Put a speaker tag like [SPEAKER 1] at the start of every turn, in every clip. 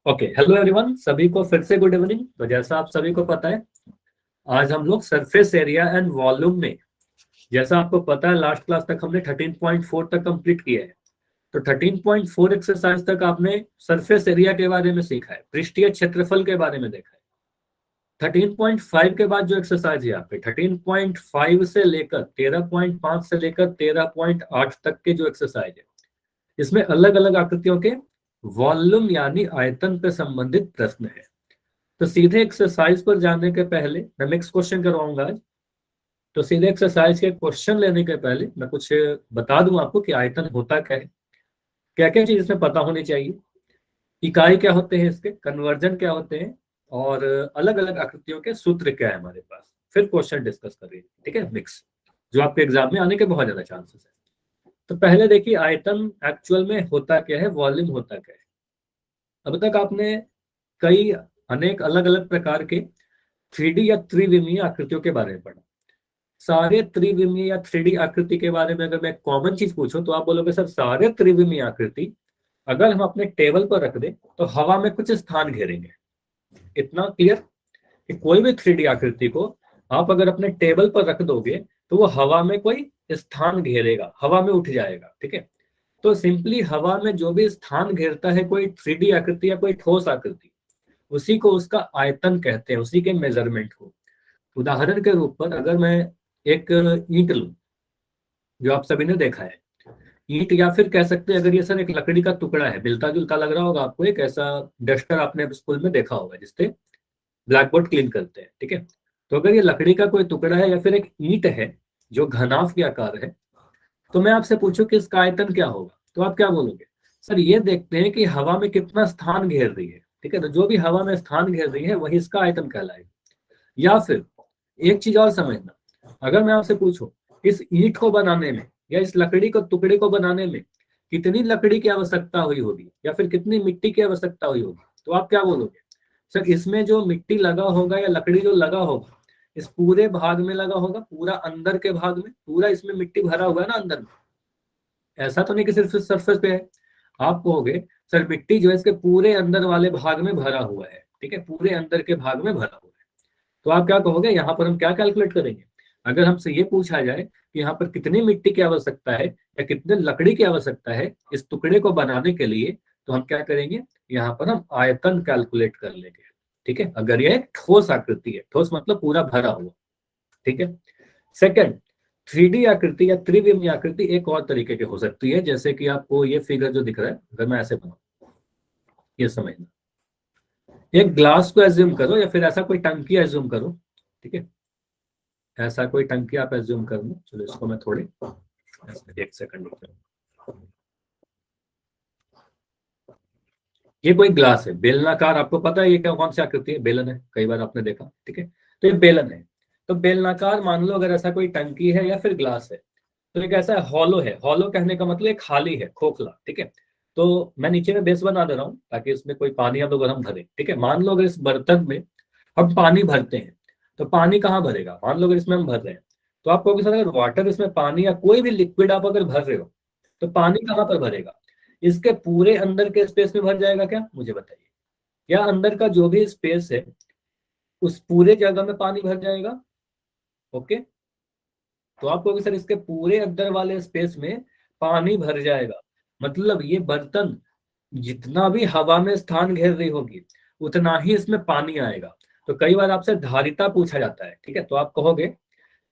[SPEAKER 1] Okay, hello everyone, सभी को फिर से गुड इवनिंग। तो जैसा आप सभी को पता है, आज हम लोग सरफेस एरिया एंड वॉल्यूम में, जैसा आपको पता है लास्ट क्लास तक हमने 13.4 तक कंप्लीट किया है। तो 13.4 एक्सरसाइज तक आपने सरफेस एरिया के बारे में सीखा है, पृष्ठीय क्षेत्रफल के बारे में देखा है। 13.5 के बाद जो एक्सरसाइज है यहाँ पे 13.5 से लेकर 13.5 से लेकर 13.8 तक के जो एक्सरसाइज है, इसमें अलग अलग आकृतियों के वॉल्यूम यानी आयतन पे संबंधित प्रश्न है। तो सीधे एक्सरसाइज पर जाने के पहले मैं नेक्स्ट क्वेश्चन करवाऊंगा आज। तो सीधे एक्सरसाइज के क्वेश्चन लेने के पहले मैं कुछ बता दूं आपको कि आयतन होता क्या है, क्या क्या चीज इसमें पता होनी चाहिए, इकाई क्या होते हैं इसके, कन्वर्जन क्या होते हैं, और अलग अलग आकृतियों के सूत्र क्या है हमारे पास। फिर क्वेश्चन डिस्कस करेंगे, ठीक है, मिक्स, जो आपके एग्जाम में आने के बहुत ज्यादा चांसेस है। तो पहले देखिए, आयतन एक्चुअल में होता क्या है, वॉल्यूम होता क्या है। अब तक आपने कई अनेक अलग अलग प्रकार के 3D या त्रिविमीय आकृतियों के बारे में पढ़ा। सारे त्रिविमीय या 3D आकृति के बारे में अगर मैं कॉमन चीज पूछूं तो आप बोलोगे सर सारे त्रिविमीय आकृति अगर हम अपने टेबल पर रख दें तो हवा में कुछ स्थान घेरेंगे। इतना क्लियर कि कोई भी 3D आकृति को आप अगर अपने टेबल पर रख दोगे तो वो हवा में कोई स्थान घेरेगा, हवा में उठ जाएगा, ठीक है। तो सिंपली हवा में जो भी स्थान घेरता है कोई 3D आकृति या कोई ठोस आकृति, उसी को उसका आयतन कहते हैं, उसी के मेजरमेंट को। उदाहरण के रूप पर अगर मैं एक ईंट लूं, जो आप सभी ने देखा है, ईंट, या फिर कह सकते हैं अगर ये सर एक लकड़ी का टुकड़ा है, मिलता जुलता लग रहा होगा आपको, एक ऐसा डस्टर आपने स्कूल में देखा होगा जिससे ब्लैक बोर्ड क्लीन करते हैं, ठीक है। तो अगर ये लकड़ी का कोई टुकड़ा है या फिर एक ईंट है जो घनाभ के आकार है, तो मैं आपसे पूछूं कि इसका आयतन क्या होगा, तो आप क्या बोलोगे? सर ये देखते हैं कि हवा में कितना स्थान घेर रही है, ठीक है। तो जो भी हवा में स्थान घेर रही है वही इसका आयतन कहलाएगा। या फिर एक चीज और समझना, अगर मैं आपसे पूछूं इस ईंट को बनाने में या इस लकड़ी को टुकड़े को बनाने में कितनी लकड़ी की आवश्यकता हुई होगी या फिर कितनी मिट्टी की आवश्यकता हुई होगी, तो आप क्या बोलोगे? सर इसमें जो मिट्टी लगा होगा या लकड़ी जो लगा होगा, इस पूरे भाग में लगा होगा, पूरा अंदर के भाग में, पूरा इसमें मिट्टी भरा हुआ है ना अंदर में, ऐसा तो नहीं कि सिर्फ सरफेस पे है। आप कहोगे सर मिट्टी जो है इसके पूरे अंदर वाले भाग में भरा हुआ है, ठीक है, पूरे अंदर के भाग में भरा हुआ है। तो आप क्या कहोगे, यहाँ पर हम क्या कैलकुलेट करेंगे? अगर हमसे ये पूछा जाए कि यहाँ पर कितनी मिट्टी की आवश्यकता है या कितने लकड़ी की आवश्यकता है इस टुकड़े को बनाने के लिए, तो हम क्या करेंगे, यहाँ पर हम आयतन कैलकुलेट कर लेंगे, ठीक है। अगर यह एक ठोस आकृति है, ठोस मतलब पूरा भरा हुआ, ठीक है। सेकंड, 3D आकृति या त्रिविमीय आकृति एक और तरीके की हो सकती है, जैसे कि आपको ये फिगर जो दिख रहा है, अगर मैं ऐसे बनाऊं, ये समझना, एक ग्लास को एज्यूम करो या फिर ऐसा कोई टंकी एज्यूम करो, ठीक है, ऐसा कोई टंकी आप एज्यूम कर लो। चलो इसको मैं थोड़े एक सेकंड, ये कोई ग्लास है बेलनाकार, आपको पता है ये क्या, कौन सी आकृति है? बेलन है, कई बार आपने देखा, ठीक है। तो ये बेलन है, तो बेलनाकार मान लो अगर ऐसा कोई टंकी है या फिर ग्लास है, तो एक ऐसा हॉलो है, हॉलो कहने का मतलब एक खाली है, खोखला, ठीक है। तो मैं नीचे में बेस बना दे रहा हूँ ताकि इसमें कोई पानी हम लोग अगर हम भरे, ठीक है। मान लो अगर इस बर्तन में हम पानी भरते हैं तो पानी कहाँ भरेगा? मान लो अगर इसमें हम भर रहे हैं तो आप कहोगे सर अगर वाटर इसमें पानी या कोई भी लिक्विड आप अगर भर रहे हो तो पानी कहाँ पर भरेगा? इसके पूरे अंदर के स्पेस में भर जाएगा क्या, मुझे बताइए? या अंदर का जो भी स्पेस है उस पूरे जगह में पानी भर जाएगा? ओके, तो आप कहोगे सर इसके पूरे अंदर वाले स्पेस में पानी भर जाएगा, मतलब ये बर्तन जितना भी हवा में स्थान घेर रही होगी उतना ही इसमें पानी आएगा। तो कई बार आपसे धारिता पूछा जाता है, ठीक है, तो आप कहोगे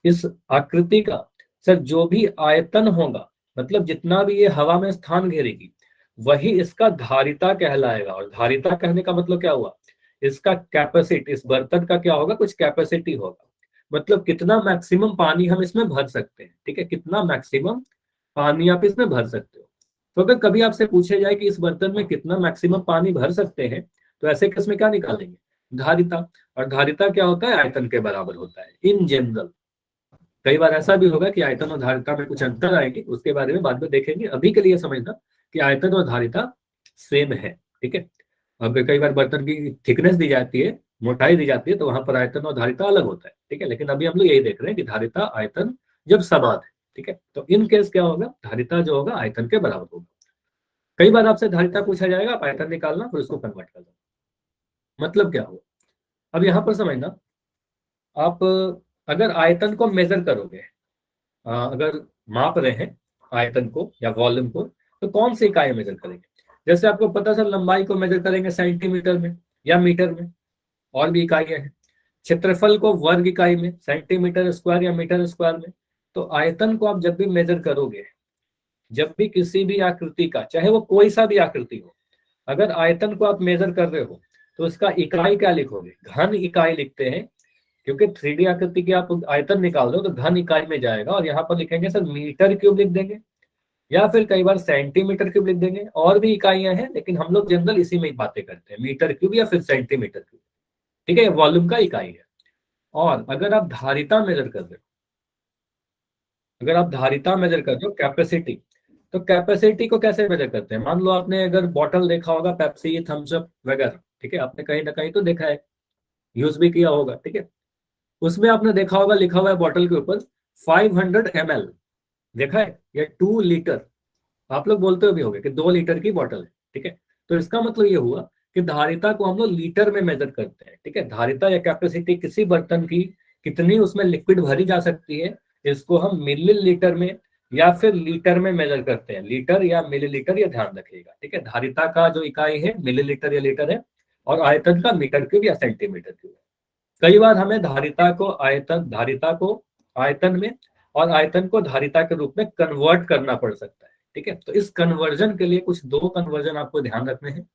[SPEAKER 1] इस आकृति का सर जो भी आयतन होगा, मतलब जितना भी ये हवा में स्थान घेरेगी, वही इसका धारिता कहलाएगा। और धारिता कहने का मतलब क्या हुआ? इसका कैपेसिटी, इस बर्तन का क्या होगा, कुछ कैपेसिटी होगा, मतलब कितना मैक्सिमम पानी हम इसमें भर सकते हैं, ठीक है, कितना मैक्सिमम पानी आप इसमें भर सकते हो। तो अगर कभी आपसे पूछे जाए कि इस बर्तन में कितना मैक्सिमम पानी भर सकते हैं, तो ऐसे केस में क्या निकालेंगे? धारिता। और धारिता क्या होता है? आयतन के बराबर होता है इन जनरल। कई बार ऐसा भी होगा कि आयतन और धारिता में कुछ अंतर आएंगे, उसके बारे में बाद में देखेंगे। अभी के लिए समझना कि आयतन और धारिता सेम है, ठीक है। अब कई बार बर्तन की थिकनेस दी जाती है, मोटाई दी जाती है, तो वहां पर आयतन और धारिता अलग होता है, ठीक है। लेकिन अभी हम लोग यही देख रहे हैं कि धारिता आयतन जब समान है, ठीक है, तो इन केस क्या होगा, धारिता जो होगा आयतन के बराबर होगा। कई बार आपसे धारिता पूछा जाएगा, आप आयतन निकालना फिर उसको कन्वर्ट करना। मतलब क्या हुआ, अब यहाँ पर समझना, आप अगर आयतन को मेजर करोगे, अगर माप रहे हैं आयतन को या वॉल्यूम को, तो कौन सी इकाई मेजर करेंगे? जैसे आपको पता सर, लंबाई को मेजर करेंगे सेंटीमीटर में या मीटर में, और भी इकाइयां हैं। क्षेत्रफल को वर्ग इकाई में, सेंटीमीटर स्क्वायर या मीटर स्क्वायर में। तो आयतन को आप जब भी मेजर करोगे, जब भी किसी भी आकृति का, चाहे वो कोई सा भी आकृति हो, अगर आयतन को आप मेजर कर रहे हो तो इसका इकाई क्या लिखोगे? घन इकाई लिखते हैं, क्योंकि 3D आकृति की आप आयतन निकाल रहे हो तो घन इकाई में जाएगा, और यहाँ पर लिखेंगे सर मीटर क्यूब लिख देंगे, या फिर कई बार सेंटीमीटर क्यूब लिख देंगे। और भी इकाइयां हैं, लेकिन हम लोग जनरल इसी में ही बातें करते हैं, मीटर क्यूब या फिर सेंटीमीटर क्यूब। ठीक है, वॉल्यूम का इकाई है। और अगर आप धारिता मेजर कर रहे हो, अगर आप धारिता मेजर कर रहे हो, कैपेसिटी, तो कैपेसिटी को कैसे मेजर करते हैं? मान लो आपने अगर बॉटल देखा होगा, पेप्सी, थम्स अप वगैरह, ठीक है, आपने कहीं ना कहीं तो देखा है, यूज भी किया होगा, ठीक है। उसमें आपने देखा होगा लिखा हुआ है बॉटल के ऊपर 500 ml, देखा है, या 2 लीटर। आप लोग बोलते भी होंगे कि 2 लीटर की बॉटल है, ठीक है। तो इसका मतलब ये हुआ कि धारिता को हम लोग लीटर में मेजर करते हैं, ठीक है। धारिता या कैपेसिटी किसी बर्तन की कितनी उसमें लिक्विड भरी जा सकती है, इसको हम मिलीलीटर में या फिर लीटर में मेजर करते हैं, लीटर या मिलीलीटर, ये ध्यान रखिएगा, ठीक है। धारिता का जो इकाई है मिलीलीटर या लीटर है, और आयतन का मीटर क्यूब या सेंटीमीटर क्यूब है। कई बार हमें धारिता को आयतन में और आयतन को धारिता के रूप में कन्वर्ट करना पड़ सकता है, ठीक है। तो इस कन्वर्जन के लिए कुछ 2 कन्वर्जन आपको ध्यान रखने हैं,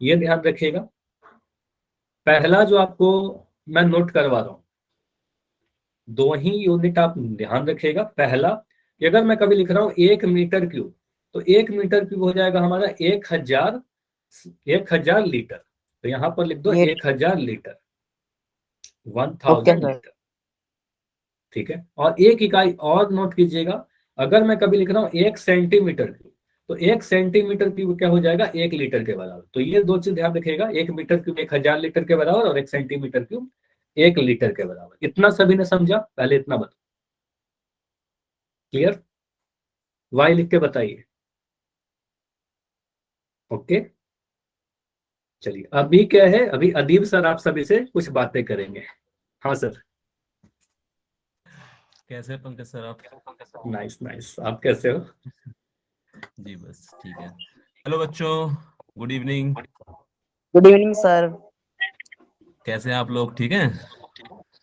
[SPEAKER 1] ये ध्यान रखिएगा। पहला जो आपको मैं नोट करवा रहा हूं, 2 ही यूनिट आप ध्यान रखिएगा। पहला कि अगर मैं कभी लिख रहा हूं 1 मीटर क्यूब, तो 1 मीटर क्यूब हो जाएगा हमारा 1000 लीटर। तो यहां पर लिख दो
[SPEAKER 2] ये
[SPEAKER 1] 1000 लीटर,
[SPEAKER 2] ओके
[SPEAKER 1] 1000
[SPEAKER 2] सर।
[SPEAKER 1] लीटर, ठीक है। और एक इकाई और नोट कीजिएगा, अगर मैं कभी लिख रहा हूँ 1 सेंटीमीटर क्यूब, तो 1 सेंटीमीटर क्यूब क्या हो जाएगा? 1 लीटर के बराबर। तो ये 2 चीज ध्यान रखिएगा, 1 मीटर क्यूब 1000 लीटर के बराबर, और 1 सेंटीमीटर क्यूब 1 लीटर के बराबर। इतना सभी ने समझा? पहले इतना बता, क्लियर? वाई लिख के बताइए। ओके, चलिए। अभी क्या है, अभी अदीब सर आप सभी से कुछ बातें करेंगे। हाँ सर।
[SPEAKER 3] कैसे हैं पंकज सर आप?
[SPEAKER 1] नाइस नाइस, आप कैसे हो?
[SPEAKER 3] जी बस ठीक है। हेलो बच्चों, good evening.
[SPEAKER 2] Good evening sir.
[SPEAKER 3] कैसे हैं आप लोग? ठीक हैं?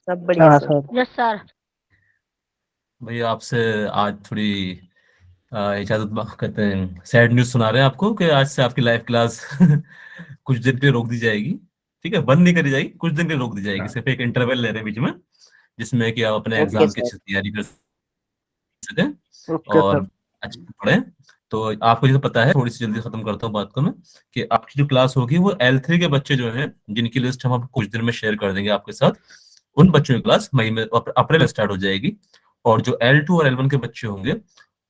[SPEAKER 2] सब बढ़िया सर।
[SPEAKER 4] Yes sir.
[SPEAKER 3] भैया आपसे आज थोड़ी इजाजत कहते हैं, सैड न्यूज़ सुना रहे हैं आपको कि आज से आपकी लाइव क्लास कुछ दिन के लिए रोक दी जाएगी। ठीक है, बंद नहीं करी जाएगी, कुछ दिन के लिए रोक दी जाएगी। सिर्फ एक इंटरवल ले रहे हैं बीच में, जिसमें कि आप अपने
[SPEAKER 2] ओके
[SPEAKER 3] एग्जाम की
[SPEAKER 2] सर।
[SPEAKER 3] अच्छी तैयारी कर सकें
[SPEAKER 2] ओके
[SPEAKER 3] और
[SPEAKER 2] सर।
[SPEAKER 3] अच्छे से पढ़ें। तो आपको जैसे पता है, थोड़ी सी जल्दी खत्म करता हूँ बात को मैं, कि आपकी जो क्लास होगी वो L3 के बच्चे जो हैं, जिनकी लिस्ट हम आपको कुछ दिन में शेयर कर देंगे आपके साथ, उन बच्चों की क्लास मई में अप्रैल में स्टार्ट हो जाएगी। और जो L2 और L1 के बच्चे होंगे,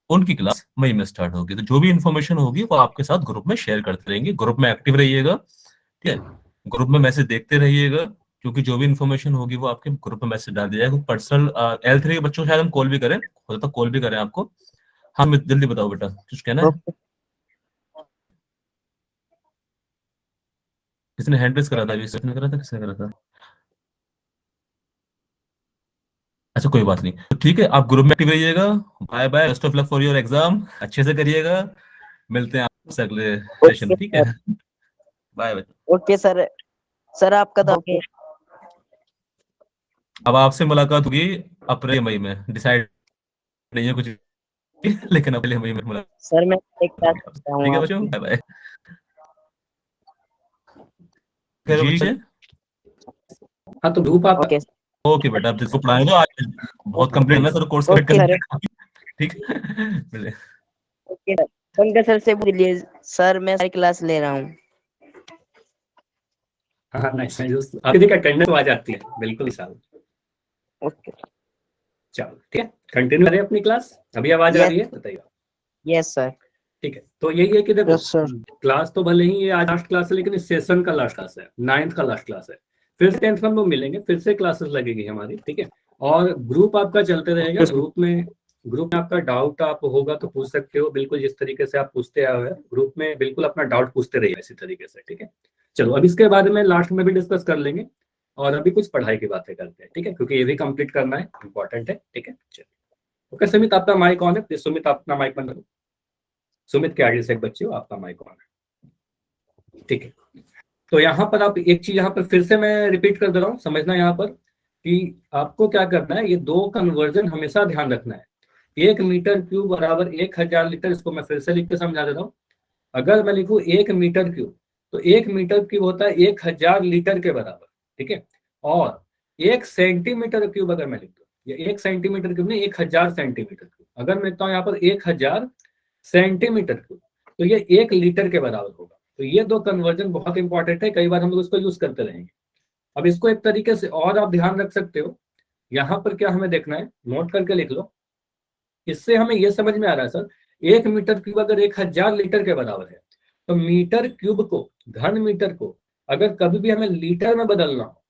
[SPEAKER 3] उनकी क्लास मई में स्टार्ट होगी। तो जो भी इन्फॉर्मेशन होगी वो आपके साथ ग्रुप में शेयर करते रहेंगे। ग्रुप में एक्टिव रहिएगा, ठीक है। ग्रुप में मैसेज देखते रहिएगा, क्योंकि जो भी इन्फॉर्मेशन होगी वो आपके ग्रुप में मैसेज डाल दिया जाएगा। पर्सनल L3 के बच्चों को शायद हम कॉल भी करें, हो सकता कॉल भी करें आपको। हाँ, जल्दी बताओ बेटा, कुछ कहना है?
[SPEAKER 2] ओके।
[SPEAKER 3] किसने हैंड रेस करा था? अभी किसने करा था? किसने करा था? अच्छा, कोई बात नहीं। तो ठीक है, आप ग्रुप में एक्टिव रहिएगा। Bye bye, best of luck for your exam, अच्छे से करिएगा। मिलते हैं आपसे अगले सेशन में, ठीक है? Bye bye.
[SPEAKER 2] Okay sir. Sir आपका तो ओके।
[SPEAKER 3] अब आपसे मुलाकात होगी अप्रैल मई में, डिसाइड नहीं है कुछ भी, लेकिन अप्रैल मई में मुलाकात
[SPEAKER 2] सर मैं एक क्लास
[SPEAKER 3] होगी आपसे।
[SPEAKER 2] करता हूँ
[SPEAKER 3] ठीक है बच्चों,
[SPEAKER 2] आपकी।
[SPEAKER 3] Bye bye. जी जी।
[SPEAKER 1] हाँ, तो ग्रुप आप
[SPEAKER 2] ओके
[SPEAKER 3] ओके बेटा, आप जिसको पढ़ाएंगे आज बहुत कंप्लीट है सर, कोर्स
[SPEAKER 2] ओके सर।
[SPEAKER 3] ठीक है, मिले।
[SPEAKER 2] Okay sir. पंकज सर से बोलिए सर मैं सारी क्लास ले रहा हूँ।
[SPEAKER 1] हाँ नाइस नाइस, आपकी देखिए अटेंडेंस आ जाती है बिल्कुल साल।
[SPEAKER 2] ओके।
[SPEAKER 1] चलो ठीक है, कंटिन्यू करें अपनी क्लास। अभी आवाज आ रही है? बताइए।
[SPEAKER 2] Yes sir.
[SPEAKER 1] ठीक है, तो यही है कि देखो,
[SPEAKER 2] यस सर।
[SPEAKER 1] क्लास तो भले ही ये आज लास्ट क्लास है, लेकिन इस सेशन का लास्ट क्लास है, 9th का लास्ट क्लास है। फिर से 10th में हम लोग मिलेंगे, फिर से क्लासेस लगेगी हमारी, ठीक है। और ग्रुप आपका चलते रहेगा। ग्रुप में आपका डाउट आप होगा तो पूछ सकते हो, बिल्कुल जिस तरीके से आप पूछते आए हो, ग्रुप में बिल्कुल अपना डाउट पूछते रहिए इसी तरीके से, ठीक है। चलो अब इसके बारे में लास्ट में भी डिस्कस कर लेंगे, और अभी कुछ पढ़ाई की बातें करते हैं, ठीक है, क्योंकि ये भी कंप्लीट करना है, इंपॉर्टेंट है, ठीक है। चलिए ओके सुमित, आपका माइक ऑन है, प्लीज सुमित अपना माइक बंद करो। सुमित के आगे से एक बच्चे हो, आपका माइक ऑन है, ठीक है। तो यहाँ पर आप एक चीज यहाँ पर फिर से मैं रिपीट कर दे रहा हूँ, समझना यहाँ पर कि आपको क्या करना है, ये दो कन्वर्जन हमेशा ध्यान रखना है। 1 मीटर क्यूब बराबर 1000 लीटर, इसको मैं फिर से लिख के समझा देता हूँ। अगर मैं लिखूं 1 मीटर क्यूब, तो 1 मीटर क्यूब होता है 1000 लीटर के बराबर, ठीक है। और 1 सेंटीमीटर क्यूब अगर मैं लिख दूं, ये 1 सेंटीमीटर क्यूब नहीं, 1000 सेंटीमीटर क्यूब, अगर मैं लिखता हूँ यहाँ पर 1000 सेंटीमीटर क्यूब, तो ये 1 लीटर के बराबर होगा। तो ये दो कन्वर्जन बहुत इंपॉर्टेंट है, कई बार हम लोग इसको यूज करते रहेंगे। अब इसको एक तरीके से और आप ध्यान रख सकते हो, यहाँ पर क्या हमें देखना है, नोट करके लिख लो। इससे हमें यह समझ में आ रहा है सर, 1 मीटर क्यूब अगर 1000 लीटर के बराबर है, तो मीटर क्यूब को, घन मीटर को अगर कभी भी हमें लीटर में बदलना हो,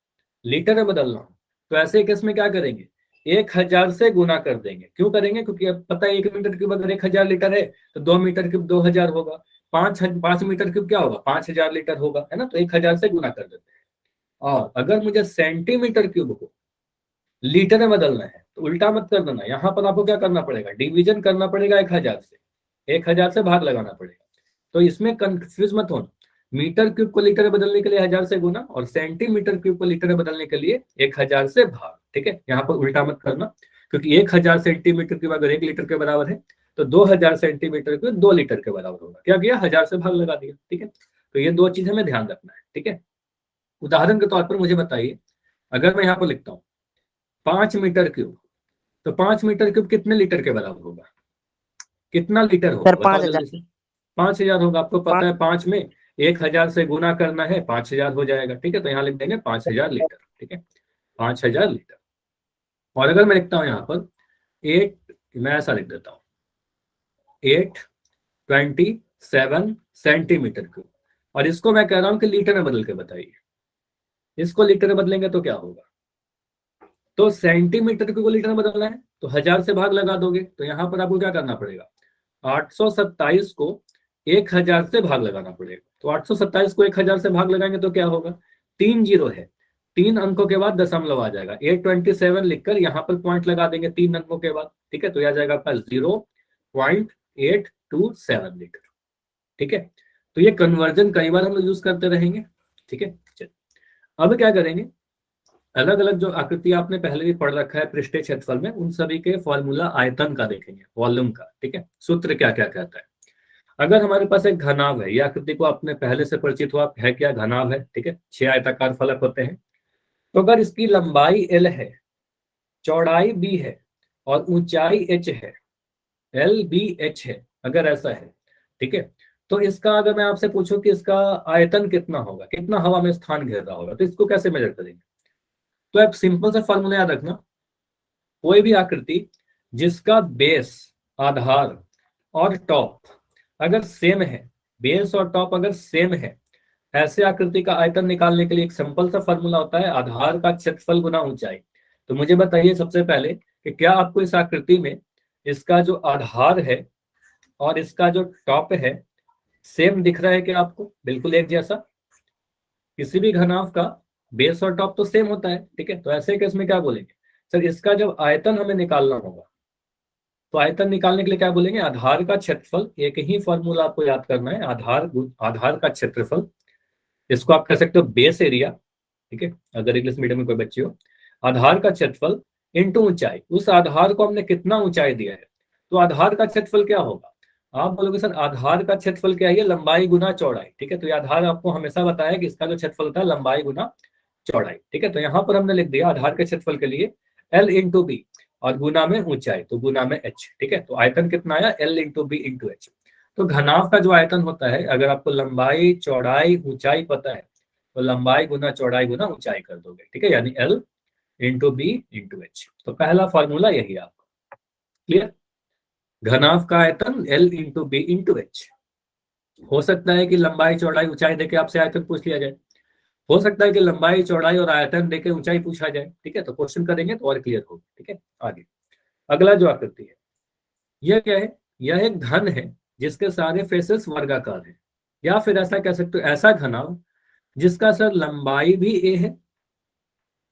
[SPEAKER 1] तो ऐसे केस में क्या करेंगे, 1000 से गुना कर देंगे। क्यों करेंगे, क्योंकि अब पता है 1 मीटर क्यूब अगर 1000 लीटर है, तो 2 मीटर क्यूब 2000 होगा, 5 मीटर क्यूब क्या होगा, 5000 लीटर होगा, है ना। तो 1000 से गुना कर देते हैं। और अगर मुझे सेंटीमीटर क्यूब को लीटर में बदलना है, तो उल्टा मत कर देना, यहाँ पर आपको क्या करना पड़ेगा, डिवीजन करना पड़ेगा 1000 से, 1000 से भाग लगाना पड़ेगा। तो इसमें कंफ्यूज मत होना, मीटर क्यूब को लीटर में बदलने के लिए 1000 से गुना, और सेंटीमीटर क्यूब को लीटर में बदलने के लिए 1000 से भाग, ठीक है। यहाँ पर उल्टा मत करना, क्योंकि 1000 सेंटीमीटर क्यूब अगर 1 लीटर के बराबर है, तो 2000 सेंटीमीटर क्यूब 2 लीटर के बराबर होगा। क्या किया, 1000 से भाग लगा दिया, ठीक है। तो ये दो चीज हमें ध्यान रखना है, ठीक है। उदाहरण के तौर पर मुझे बताइए, अगर मैं यहाँ पर लिखता हूँ 5 मीटर क्यूब, तो 5 मीटर क्यूब कितने लीटर के बराबर होगा, कितना लीटर होगा
[SPEAKER 2] सर
[SPEAKER 1] बताओ
[SPEAKER 2] 5000।
[SPEAKER 1] जल्दी से। 5000 होगा। आपको पता है 5 में 1000 से गुना करना है, 5000 हो जाएगा, ठीक है। तो यहाँ लिख देंगे 5000 लीटर, ठीक है, 5000 लीटर। और अगर मैं लिखता हूँ यहाँ पर 8, मैं ऐसा लिख देता हूँ 827 सेंटीमीटर क्यूब, और इसको मैं कह रहा हूँ कि लीटर में बदल के बताइए। इसको लीटर में बदलेंगे तो क्या होगा, तो सेंटीमीटर को लीटर में बदलना है, तो 1000 से भाग लगा दोगे, तो यहाँ पर आपको क्या करना पड़ेगा, 827 को 1000 से भाग लगाना पड़ेगा। तो 827 को 1000 से भाग लगाएंगे तो क्या होगा, 3 जीरो है, 3 अंकों के बाद दशमलव आ जाएगा, 827 लिखकर यहाँ पर पॉइंट लगा देंगे 3 अंकों के बाद, ठीक है। तो यह आ जाएगा आपका 0.827 लीटर, ठीक है। तो ये कन्वर्जन कई बार हम लोग यूज करते रहेंगे, ठीक है। चलिए अब क्या करेंगे, अलग अलग जो आकृति आपने पहले भी पढ़ रखा है पृष्ठीय क्षेत्रफल में, उन सभी के फॉर्मूला आयतन का देखेंगे, वॉल्यूम का, ठीक है। सूत्र क्या क्या कहता है। अगर हमारे पास एक घनाभ है, यह आकृति को आपने पहले से परिचित हुआ है, क्या घनाभ है, ठीक है, 6 आयताकार फलक होते हैं। तो अगर इसकी लंबाई L है, चौड़ाई B है, और ऊंचाई H है, LBH है, अगर ऐसा है, ठीक है, तो इसका अगर मैं आपसे पूछूं कि इसका आयतन कितना होगा, कितना हवा में स्थान घेर रहा होगा, तो इसको कैसे मेजर करेंगे। तो आप सिंपल सा फॉर्मूला याद रखना, कोई भी आकृति जिसका बेस, आधार और टॉप अगर सेम है, बेस और टॉप अगर सेम है, ऐसे आकृति का आयतन निकालने के लिए एक सिंपल सा फॉर्मूला होता है, आधार का क्षेत्रफल गुना ऊंचाई। तो मुझे बताइए सबसे पहले कि क्या आपको इस आकृति में इसका जो आधार है और इसका जो टॉप है सेम दिख रहा है क्या आपको, बिल्कुल एक जैसा। किसी भी घनाभ का बेस और टॉप तो सेम होता है, ठीक है। तो ऐसे केस में क्या बोलेंगे, सर इसका जब आयतन हमें निकालना होगा, तो आयतन निकालने के लिए क्या बोलेंगे, आधार का क्षेत्रफल। एक ही फॉर्मूला आपको याद करना है, आधार का क्षेत्रफल, इसको आप कह सकते हो बेस एरिया, ठीक है, अगर इंग्लिश मीडियम में कोई बच्चे हो। आधार का क्षेत्रफल इंटू ऊंचाई, उस आधार को हमने कितना ऊंचाई दिया है, तो आधार का क्षेत्रफल क्या होगा। आप बोलोगे सर आधार का क्षेत्रफल क्या है, लंबाई गुना चौड़ाई, ठीक है। तो ये आधार आपको हमेशा बताया कि इसका जो क्षेत्रफल था लंबाई गुना चौड़ाई, ठीक है। तो यहाँ पर हमने लिख दिया आधार के क्षेत्रफल के लिए L इंटू बी, और गुना में ऊंचाई, तो गुना में H, ठीक है। तो आयतन कितना आया, L into B into H। तो घनाभ का जो आयतन होता है, अगर आपको लंबाई चौड़ाई ऊंचाई पता है, तो लंबाई गुना चौड़ाई गुना ऊंचाई कर दोगे, ठीक है, यानी L into B into H। तो पहला फॉर्मूला यही है आपका, क्लियर। घनाभ का आयतन L into B into H। हो सकता है कि लंबाई चौड़ाई ऊंचाई देके आपसे आयतन पूछ लिया जाए, हो सकता है कि लंबाई चौड़ाई और आयतन देके ऊंचाई पूछा जाए, ठीक है। तो क्वेश्चन करेंगे तो और क्लियर होगा, ठीक है। आगे अगला जो आकृति है, यह क्या है, यह एक घन है जिसके सारे फेसेस वर्गाकार है, या फिर ऐसा कह सकते हो ऐसा घनाभ जिसका सर लंबाई भी ए है,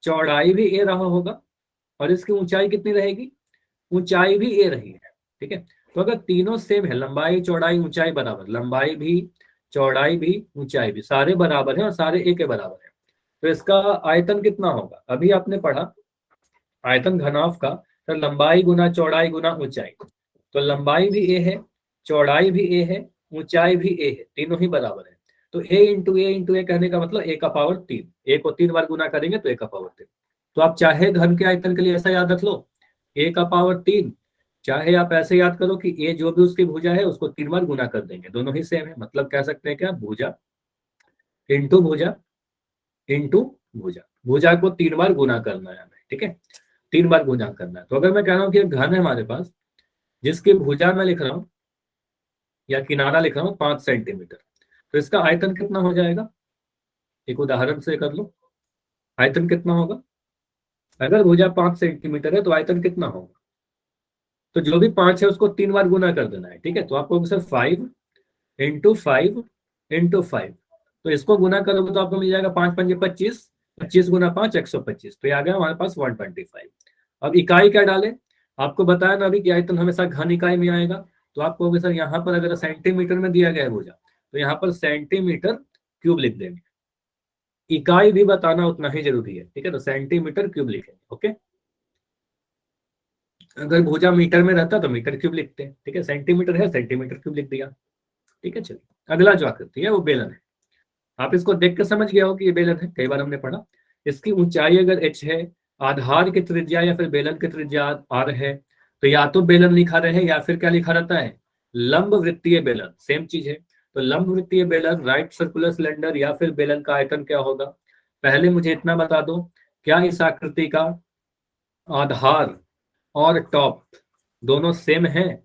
[SPEAKER 1] चौड़ाई भी ए रहा होगा, और इसकी ऊंचाई कितनी रहेगी, ऊंचाई भी ए रही है। ठीक है, तो अगर तीनों सेम है, लंबाई चौड़ाई ऊंचाई बराबर, लंबाई भी चौड़ाई भी ऊंचाई भी सारे बराबर है और सारे ए के बराबर है, तो इसका आयतन कितना होगा। अभी आपने पढ़ा आयतन घनाभ का, तो लंबाई गुना चौड़ाई गुना ऊंचाई, तो लंबाई भी ए है, चौड़ाई भी ए है, ऊंचाई भी ए है, तीनों ही बराबर है। तो ए इंटू ए कहने का मतलब ए का पावर 3, ए को 3 बार गुना करेंगे तो ए का पावर 3। तो आप चाहे घन के आयतन के लिए ऐसा याद रख लो, ए का पावर 3, चाहे आप ऐसे याद करो कि ए जो भी उसकी भुजा है उसको 3 बार गुना कर देंगे, दोनों ही सेम है। मतलब कह सकते हैं क्या, भुजा इंटू भुजा इंटू भुजा, भुजा को 3 बार गुना करना है हमें। ठीक है, 3 बार गुना करना है। तो अगर मैं कह रहा हूँ कि एक घन है हमारे पास, जिसकी भुजा में लिख रहा हूँ या किनारा लिख रहा हूँ 5 सेंटीमीटर, तो इसका आयतन कितना हो जाएगा, एक उदाहरण से कर लो। आयतन कितना होगा, अगर भुजा 5 सेंटीमीटर है तो आयतन कितना होगा, तो जो भी 5 है उसको 3 बार गुना कर देना है। ठीक है, तो आपको सर 5 इंटू 5 इंटू 5, तो इसको गुना करोगे तो आपको मिल जाएगा 5 पंजे 25, 25 गुना 5 125, तो ये आ गया हमारे पास 125। अब इकाई क्या डाले, आपको बताया ना अभी कि आयतन हमेशा घन इकाई में आएगा, तो आपको सर यहाँ पर अगर सेंटीमीटर में दिया गया है भुजा, तो यहाँ पर सेंटीमीटर क्यूब लिख देंगे। इकाई भी बताना उतना ही जरूरी है। ठीक है, तो सेंटीमीटर क्यूब लिखेंगे। ओके, अगर भुजा मीटर में रहता तो मीटर क्यूब लिखते हैं। ठीक है, सेंटीमीटर है सेंटीमीटर क्यूब लिख दिया। ठीक है, चलिए अगला जो आकृति है वो बेलन है। आप इसको देख के समझ गया हो कि ये बेलन है, कई बार हमने पढ़ा। इसकी ऊंचाई अगर h है, आधार की त्रिज्या या फिर बेलन की त्रिज्या r है, तो या तो बेलन लिखा रहे या फिर क्या लिखा रहता है, लंब वृत्तीय बेलन, सेम चीज है। तो लंब वृत्तीय बेलन, राइट सर्कुलर सिलेंडर या फिर बेलन का आयतन क्या होगा। पहले मुझे इतना बता दो, क्या इस आकृति का आधार और टॉप दोनों सेम है,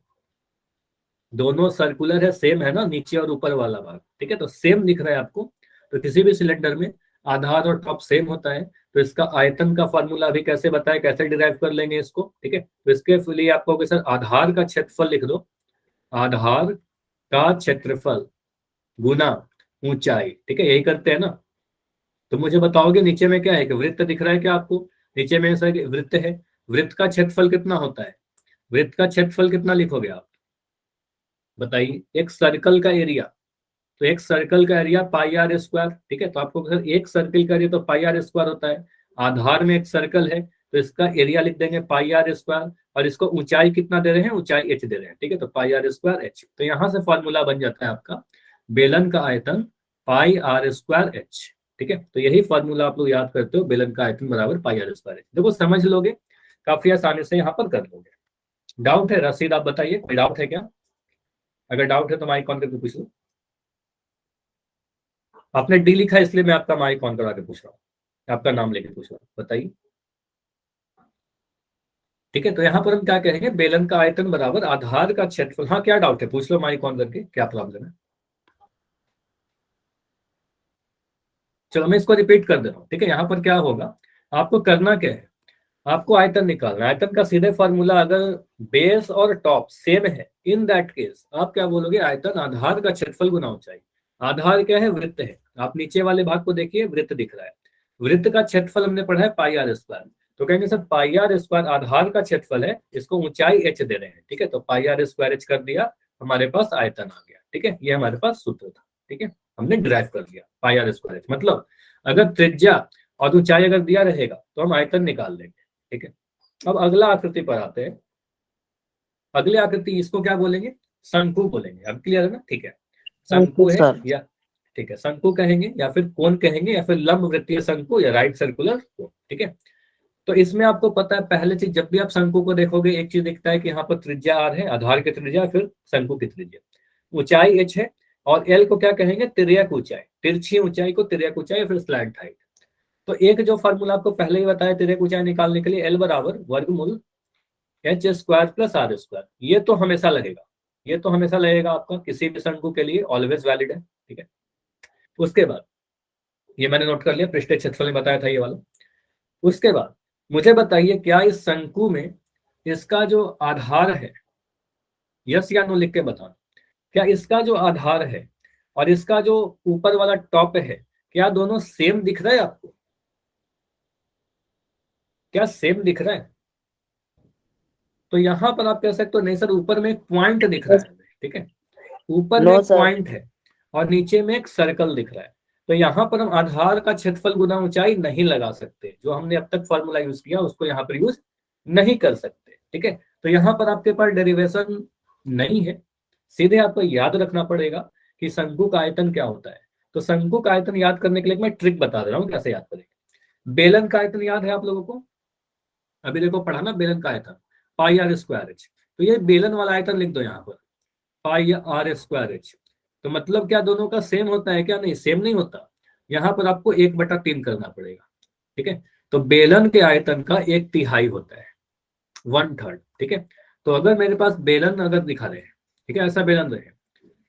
[SPEAKER 1] दोनों सर्कुलर है, सेम है ना, नीचे और ऊपर वाला भाग। ठीक है, तो सेम दिख रहा है आपको, तो किसी भी सिलेंडर में आधार और टॉप सेम होता है। तो इसका आयतन का फॉर्मूला अभी कैसे बताए, कैसे डिराइव कर लेंगे इसको। ठीक है, तो इसके लिए आपको सर आधार का क्षेत्रफल लिख दो, आधार का क्षेत्रफल गुना ऊंचाई। ठीक है, यही करते हैं ना। तो मुझे बताओगे नीचे में क्या है, कि वृत्त दिख रहा है क्या आपको, नीचे में सर वृत्त है, वृत्त का क्षेत्रफल कितना होता है, वृत्त का क्षेत्रफल कितना लिखोगे आप बताइए। एक सर्कल का एरिया, तो एक सर्कल का एरिया पाई आर स्क्वायर। ठीक है, तो आपको सर एक सर्कल का एरिया तो पाई आर स्क्वायर होता है, आधार में एक सर्कल है तो इसका एरिया लिख देंगे पाई आर स्क्वायर, और इसको ऊंचाई कितना दे रहे हैं, ऊंचाई h दे रहे हैं। ठीक है, तो पाई आर स्क्वायर h, तो यहाँ से फॉर्मूला बन जाता है आपका बेलन का आयतन पाई आर स्क्वायर h। ठीक है, तो यही फॉर्मूला आप लोग याद करते हो, बेलन का आयतन बराबर पाई आर स्क्वायर h। देखो समझ लोगे, काफी आसानी से यहाँ पर कर लोगे। डाउट है रसीद, आप बताइए, कोई डाउट है क्या, अगर डाउट है तो माइक ऑन करके पूछ लो। आपने डी लिखा है इसलिए मैं आपका माइक ऑन करा के पूछ रहा हूँ, आपका नाम लेके पूछ रहा हूँ, बताइए। ठीक है, तो यहाँ पर हम क्या कहेंगे, बेलन का आयतन बराबर आधार का क्षेत्रफल। हाँ, क्या डाउट है पूछ लो माइक ऑन करके, क्या प्रॉब्लम है। चलो मैं इसको रिपीट कर दे रहा हूँ। ठीक है, यहाँ पर क्या होगा, आपको करना क्या है, आपको आयतन निकालना है। आयतन का सीधे फॉर्मूला, अगर बेस और टॉप सेम है, इन दैट केस आप क्या बोलोगे, आयतन आधार का क्षेत्रफल गुना ऊंचाई। आधार क्या है, वृत्त है, आप नीचे वाले भाग को देखिए, वृत्त दिख रहा है, वृत्त का क्षेत्रफल हमने पढ़ा है पाई आर स्क्वायर, तो कहेंगे सर पाई आर स्क्वायर आधार का क्षेत्रफल है, इसको ऊंचाई h दे रहे हैं। ठीक है, तो पाई आर स्क्वायर h कर दिया, हमारे पास आयतन आ गया। ठीक है, ये हमारे पास सूत्र था। ठीक है, हमने डिराइव कर दिया पाई आर स्क्वायर h, मतलब अगर त्रिज्या और ऊंचाई अगर दिया रहेगा तो हम आयतन निकाल लेंगे। ठीक है, अब अगला आकृति पर आते हैं। अगली आकृति, इसको क्या बोलेंगे, शंकु बोलेंगे। अब क्लियर है ना। ठीक है, शंकु है,
[SPEAKER 2] सर
[SPEAKER 1] या ठीक है शंकु कहेंगे या फिर कोण कहेंगे या फिर लंब वृत्तीय शंकु या राइट सर्कुलर कोण। ठीक है, तो इसमें आपको पता है पहले चीज, जब भी आप शंकु को देखोगे एक चीज दिखता है कि यहाँ पर त्रिज्या आर है, आधार की त्रिज्या, फिर शंकु की त्रिज्या, ऊंचाई h है, और एल को क्या कहेंगे, तिर्यक ऊंचाई, तिरछी ऊंचाई को तिर्यक ऊंचाई या फिर स्लैंट हाइट। तो एक जो फॉर्मूला आपको पहले ही बताया तिर्यक ऊंचाई निकालने के लिए, एल बराबर वर्गमूल H square plus R square. ये तो हमेशा लगेगा, ये तो हमेशा लगेगा आपका किसी भी शंकु के लिए, ऑलवेज वैलिड है। ठीक है, उसके बाद ये मैंने नोट कर लिया, पृष्ठीय क्षेत्रफल में बताया था ये वाला। उसके बाद मुझे बताइए, क्या इस शंकु में इसका जो आधार है, यस या नो लिख के बताना, क्या इसका जो आधार है और इसका जो ऊपर वाला टॉप है, क्या दोनों सेम दिख रहा है आपको? क्या सेम दिख रहा है? तो यहां पर आप कह सकते हो नहीं सर ऊपर में एक पॉइंट दिख रहा है हमें, ठीक है, ऊपर में
[SPEAKER 2] नो
[SPEAKER 1] एक
[SPEAKER 2] सर।
[SPEAKER 1] पॉइंट है और नीचे में एक सर्कल दिख रहा है। तो यहाँ पर हम आधार का क्षेत्रफल गुना ऊंचाई नहीं लगा सकते, जो हमने अब तक फॉर्मूला यूज किया उसको यहाँ पर यूज नहीं कर सकते, ठीक है। तो यहाँ पर आपके पास डेरिवेशन नहीं है, सीधे आपको याद रखना पड़ेगा कि शंकु का आयतन क्या होता है। तो शंकु का आयतन याद करने के लिए मैं ट्रिक बता दे रहा हूँ कैसे याद करेंगे। बेलन का आयतन याद है आप लोगों को? अभी देखो पढ़ा ना बेलन का आयतन, पाई आर स्क्वायर एच। तो ये बेलन वाला आयतन लिख दो यहाँ पर, पाई आर स्क्वायर एच। तो मतलब क्या दोनों का सेम होता है क्या? नहीं, सेम नहीं होता। यहाँ पर आपको 1/3 करना पड़ेगा, ठीक है। तो बेलन के आयतन का 1/3 होता है, 1/3, ठीक है। तो अगर मेरे पास बेलन अगर दिखा रहे हैं, ठीक है, ऐसा बेलन रहे,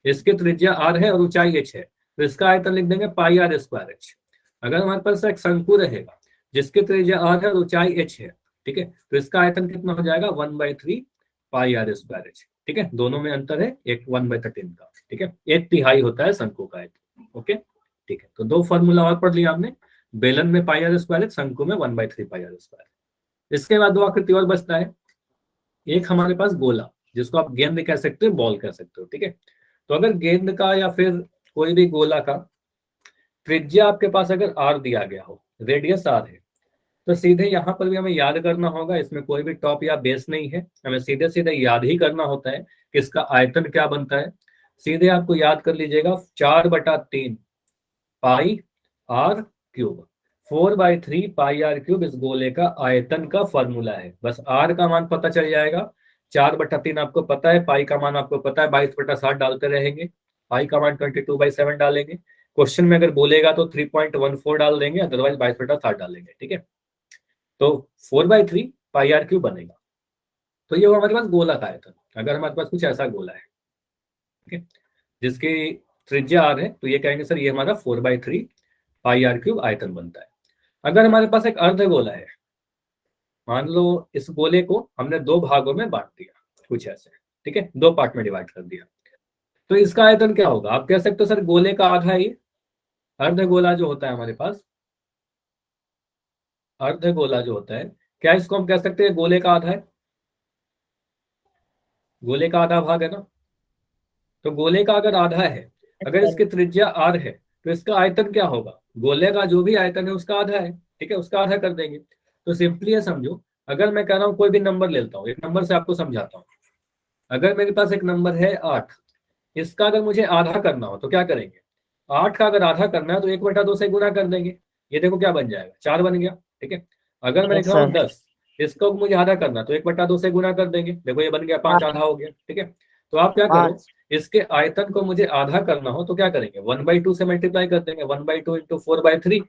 [SPEAKER 1] इसकी त्रिज्या आर है और ऊंचाई एच है, तो इसका आयतन लिख देंगे पाई आर स्क्वायर एच। अगर हमारे पास एक शंकु रहेगा जिसकी त्रिज्या आर है और ऊंचाई एच है, ठीक है, तो इसका आयतन कितना हो जाएगा? 1/3 पाई आर स्क्वायर एच, ठीक है। दोनों में अंतर है एक 1/13 का, ठीक है। 1/3 होता है शंकु का आयतन, ओके, ठीक है। तो दो फॉर्मूला और पढ़ लिया आपने, बेलन में पाई आर स्क्वायर एच, शंकु में 1/3 पाई आर स्क्वायर। इसके बाद दो आकृति और बचता है, एक हमारे पास गोला जिसको आप गेंद कह सकते हो, बॉल कह सकते हो, ठीक है। तो अगर गेंद का या फिर कोई भी गोला का त्रिज्या आपके पास अगर आर दिया गया हो, रेडियस आर है, तो सीधे यहाँ पर भी हमें याद करना होगा, इसमें कोई भी टॉप या बेस नहीं है, हमें सीधे सीधे याद ही करना होता है कि इसका आयतन क्या बनता है। सीधे आपको याद कर लीजिएगा 4/3 pi r cube, 4/3 pi r cube इस गोले का आयतन का फॉर्मूला है। बस आर का मान पता चल जाएगा, 4/3 आपको पता है, पाई का मान आपको पता है, 22/7 डालते रहेंगे, पाई का मान 22/7 डालेंगे। क्वेश्चन में अगर बोलेगा तो 3.14 डाल देंगे, अदरवाइज 22/7 डालेंगे, ठीक है। तो 4/3 पाई आर क्यूब बनेगा। तो ये हमारे पास गोला का आयतन, अगर हमारे पास कुछ ऐसा गोला है, ठीक है, जिसकी त्रिज्या आर है, तो ये कहेंगे सर ये हमारा 4/3 पाई आर क्यूब आयतन बनता है। अगर हमारे पास एक अर्ध गोला है, मान लो इस गोले को हमने दो भागों में बांट दिया, कुछ ऐसे, ठीक है, दो पार्ट में डिवाइड कर दिया, तो इसका आयतन क्या होगा? आप कह सकते हो सर गोले का आधा है ये, अर्ध गोला जो होता है हमारे पास, अर्ध गोला जो होता है, क्या इसको हम कह सकते हैं गोले का आधा है? गोले का आधा भाग है ना। तो गोले का अगर आधा है, अगर इसकी त्रिज्या आर है, तो इसका आयतन क्या होगा? गोले का जो भी आयतन है उसका आधा है, ठीक है, उसका आधा कर देंगे। तो सिंपली ये समझो, अगर मैं कह रहा हूँ कोई भी नंबर लेता हूँ, एक नंबर से आपको समझाता हूँ। अगर मेरे पास एक नंबर है 8, इसका अगर मुझे आधा करना हो तो क्या करेंगे? 8 का अगर आधा करना है तो 1/2 से गुना कर देंगे, ये देखो क्या बन जाएगा, 4 बन गया, ठीक है। अगर मैं लिख
[SPEAKER 2] यस
[SPEAKER 1] रहा हूँ
[SPEAKER 2] सर।
[SPEAKER 1] 10, इसको मुझे आधा करना तो 1/2 से गुना कर देंगे, देखो ये बन गया 5, आधा हो गया, ठीक है। तो आप क्या करो,
[SPEAKER 2] 5।
[SPEAKER 1] इसके आयतन को मुझे आधा करना हो तो क्या करेंगे? 1/2 से मल्टीप्लाई कर देंगे, 1/2 इंटू 4/3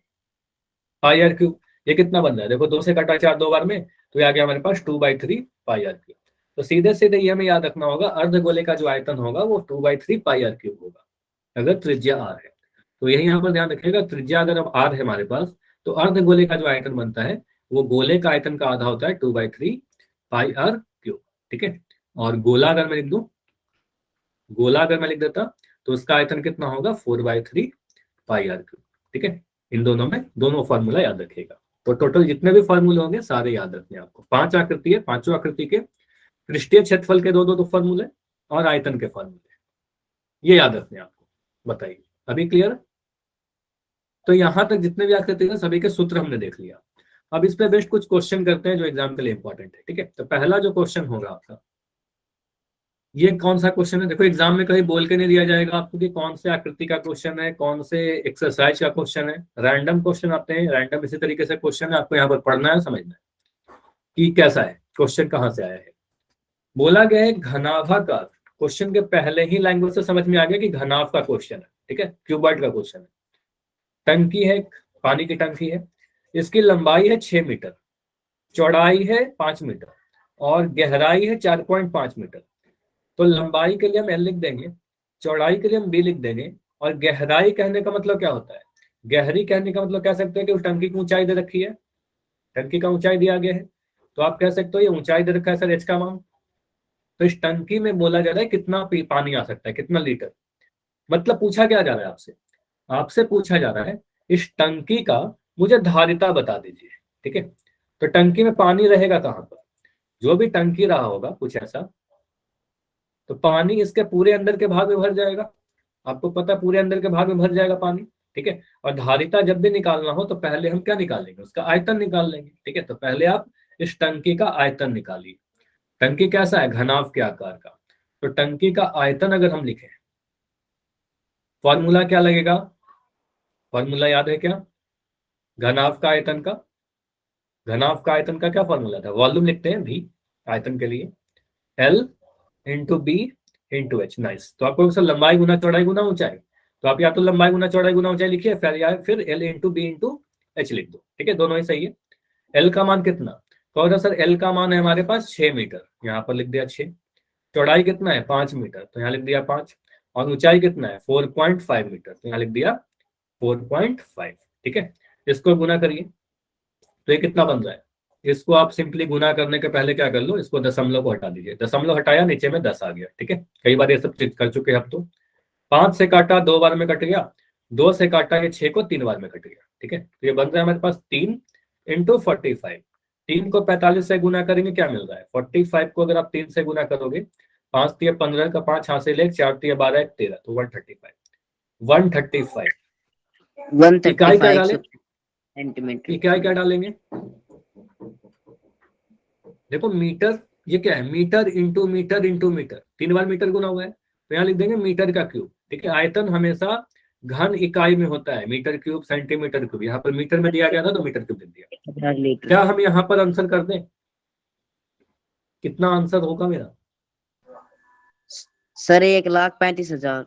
[SPEAKER 1] पाई आर क्यूब। ये कितना बन रहा है? देखो 2 से कटा 4 दो बार में, तो ये आ गया हमारे पास 2/3 पाई आर क्यूब। तो सीधे सीधे ये हमें याद रखना होगा, अर्ध गोले का जो आयतन होगा वो 2/3 पाई आर क्यूब होगा, अगर त्रिज्या आर है। तो यही यहाँ पर ध्यान रखिएगा, त्रिज्या अगर अब आर है हमारे पास, तो अर्ध गोले का जो आयतन बनता है वो गोले का आयतन का आधा होता है 2/3 पाई आर क्यूब, ठीक है। और गोला अगर मैं लिख दूं, गोला अगर मैं लिख देता तो उसका आयतन कितना होगा? 4/3 पाई आर क्यूब, ठीक है। इन दोनों में दोनों फॉर्मूला याद रखिएगा। तो टोटल जितने भी फॉर्मूले होंगे सारे याद रखने आपको। 5 आकृति है, पांचों आकृति के पृष्ठीय क्षेत्रफल के दो फॉर्मूले और आयतन के फॉर्मूले, ये याद रखने आपको। बताइए अभी क्लियर? तो यहां तक जितने भी आकृति हैं सभी के सूत्र हमने देख लिया। अब इस पे बेस्ट कुछ क्वेश्चन करते हैं जो एग्जाम के लिए इंपॉर्टेंट है, ठीक है। तो पहला जो क्वेश्चन होगा आपका, ये कौन सा क्वेश्चन है? देखो एग्जाम में कहीं बोल के नहीं दिया जाएगा आपको कि कौन से आकृति का क्वेश्चन है, कौन से एक्सरसाइज का क्वेश्चन है। रैंडम क्वेश्चन आते हैं, रैंडम इसी तरीके से क्वेश्चन है, आपको यहाँ पर पढ़ना है, समझना है कि कैसा है क्वेश्चन, कहाँ से आया है। बोला गया है घनाभाकार, क्वेश्चन के पहले ही लैंग्वेज से समझ में आ गया कि घनाभ का क्वेश्चन है, ठीक है, क्यूबॉइड का क्वेश्चन है। टंकी है, पानी की टंकी है, इसकी लंबाई है 6 मीटर, चौड़ाई है 5 मीटर और गहराई है 4.5 मीटर। तो लंबाई के लिए हम एल लिख देंगे, चौड़ाई के लिए हम बी लिख देंगे, और गहराई कहने का मतलब क्या होता है? गहरी कहने का मतलब कह सकते हैं कि उस टंकी की ऊंचाई दे रखी है, टंकी का ऊंचाई दिया गया है, तो आप कह सकते हो ये ऊंचाई दे रखा है सर एच का मान। तो इस टंकी में बोला जा रहा है कितना पानी आ सकता है, कितना लीटर। मतलब पूछा क्या जा रहा है आपसे? आपसे पूछा जा रहा है इस टंकी का मुझे धारिता बता दीजिए। ठीक है, तो टंकी में पानी रहेगा कहाँ पर, जो भी टंकी रहा होगा कुछ ऐसा, तो पानी इसके पूरे अंदर के भाग में भर जाएगा। आपको पता है पूरे अंदर के भाग में भर जाएगा पानी। ठीक है, और धारिता जब भी निकालना हो तो पहले हम क्या निकालेंगे, उसका आयतन निकाल लेंगे। ठीक है, तो पहले आप इस टंकी का आयतन निकालिए। टंकी कैसा है, घनाभ के आकार का। तो टंकी का आयतन अगर हम लिखें, फॉर्मूला क्या लगेगा, फॉर्मूला याद है क्या, घनाभ का आयतन का, घनाभ का आयतन का क्या फॉर्मूला था, वॉल्यूम लिखते हैं भी आयतन के लिए, L into B into H. Nice. तो आपको सर लंबाई गुना चौड़ाई गुना ऊंचाई, तो आप या तो लंबाई गुना चौड़ाई गुना ऊंचाई लिखिए, फिर L into B into H लिख दो। ठीक है, दोनों ही सही है। एल का मान कितना, तो सर एल का मान है हमारे पास 6 मीटर, यहाँ पर लिख दिया 6। चौड़ाई कितना है 5 मीटर, तो यहाँ लिख दिया 5। और ऊंचाई कितना है 4.5 मीटर, तो यहाँ लिख दिया 4.5। ठीक है, इसको गुना करिए तो ये कितना बन रहा है, इसको आप सिंपली गुना करने के पहले क्या कर लो, इसको दशमलव को हटा दीजिए। दशमलव हटाया, नीचे में 10 आ गया। ठीक है, कई बार ये सब चीज कर चुके हैं अब तो। 5 से काटा 2 बार में कट गया, 2 से काटा ये 6 को 3 बार में कट गया। ठीक है, तो ये बन रहा है हमारे पास 3 इंटू 45। 3 को 45 से गुना करेंगे, क्या मिल रहा है 45 को अगर आप 3 से गुना करोगे, 5 तिया 15 का 5 हासिल 1, 4 तिया 12 1 13, तो 135। 135 इकाई क्या डालें,
[SPEAKER 2] सेंटीमीटर।
[SPEAKER 1] इकाई क्या डालेंगे, देखो मीटर, ये क्या है metre into metre into metre, 3 बार मीटर गुना हुआ है, तो यहाँ लिख देंगे मीटर का क्यूब। ठीक है, आयतन हमेशा घन इकाई में होता है, मीटर क्यूब सेंटीमीटर क्यूब, यहाँ पर मीटर में दिया गया था तो मीटर क्यूब लिख दिया। क्या हम यहाँ पर आंसर कर दें, कितना आंसर होगा मेरा
[SPEAKER 2] सर 1,35,000।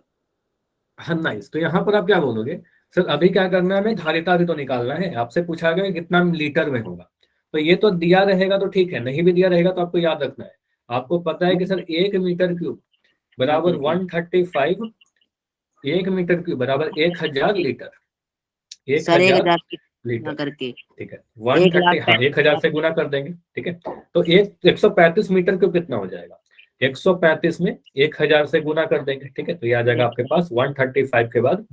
[SPEAKER 1] हाँ नाइस। तो यहाँ पर आप क्या बोलोगे, सर अभी क्या करना है, हमें धारिता भी तो निकालना है, आपसे पूछा गया कितना लीटर में होगा, तो ये तो दिया रहेगा तो ठीक है, नहीं भी दिया रहेगा तो आपको याद रखना है। आपको पता है कि सर 1 मीटर क्यूब बराबर 135, 1 मीटर क्यूब बराबर 1000 लीटर,
[SPEAKER 2] सर
[SPEAKER 1] 1000
[SPEAKER 2] 1,000
[SPEAKER 1] लीटर।
[SPEAKER 2] करके
[SPEAKER 1] ठीक है, 130, हाँ 1000 से गुना कर देंगे। ठीक है, तो 135 मीटर क्यूब कितना हो जाएगा, 135 में 1000 से गुना कर देंगे। ठीक है, तो ये आ जाएगा आपके पास 135 के बाद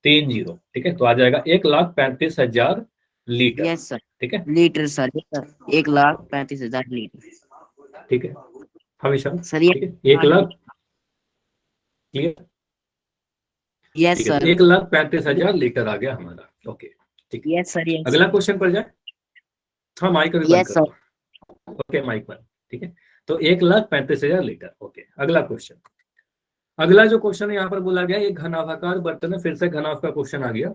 [SPEAKER 1] 3 जीरो। ठीक है, तो आ जाएगा 1,35,000 लीटर।
[SPEAKER 2] यस सर,
[SPEAKER 1] ठीक है,
[SPEAKER 2] लीटर सर, 1,35,000 लीटर।
[SPEAKER 1] ठीक है हमेशा।
[SPEAKER 2] सर ये
[SPEAKER 1] ठीक है, 1 लाख, क्लियर।
[SPEAKER 2] यस
[SPEAKER 1] ठीक है,
[SPEAKER 2] सर,
[SPEAKER 1] 1,35,000 लीटर आ गया हमारा। ओके ठीक है,
[SPEAKER 2] यस सर, यस
[SPEAKER 1] अगला क्वेश्चन पर जाए। हाँ माइक अभी बंद
[SPEAKER 2] यस
[SPEAKER 1] कर
[SPEAKER 2] सर।
[SPEAKER 1] दो। ओके माइक बंद। ठीक है, तो 1,35,000 लीटर। ओके, अगला क्वेश्चन। अगला जो क्वेश्चन यहाँ पर बोला गया, एक घनाभाकार बर्तन है, फिर से घनाभ का क्वेश्चन आ गया।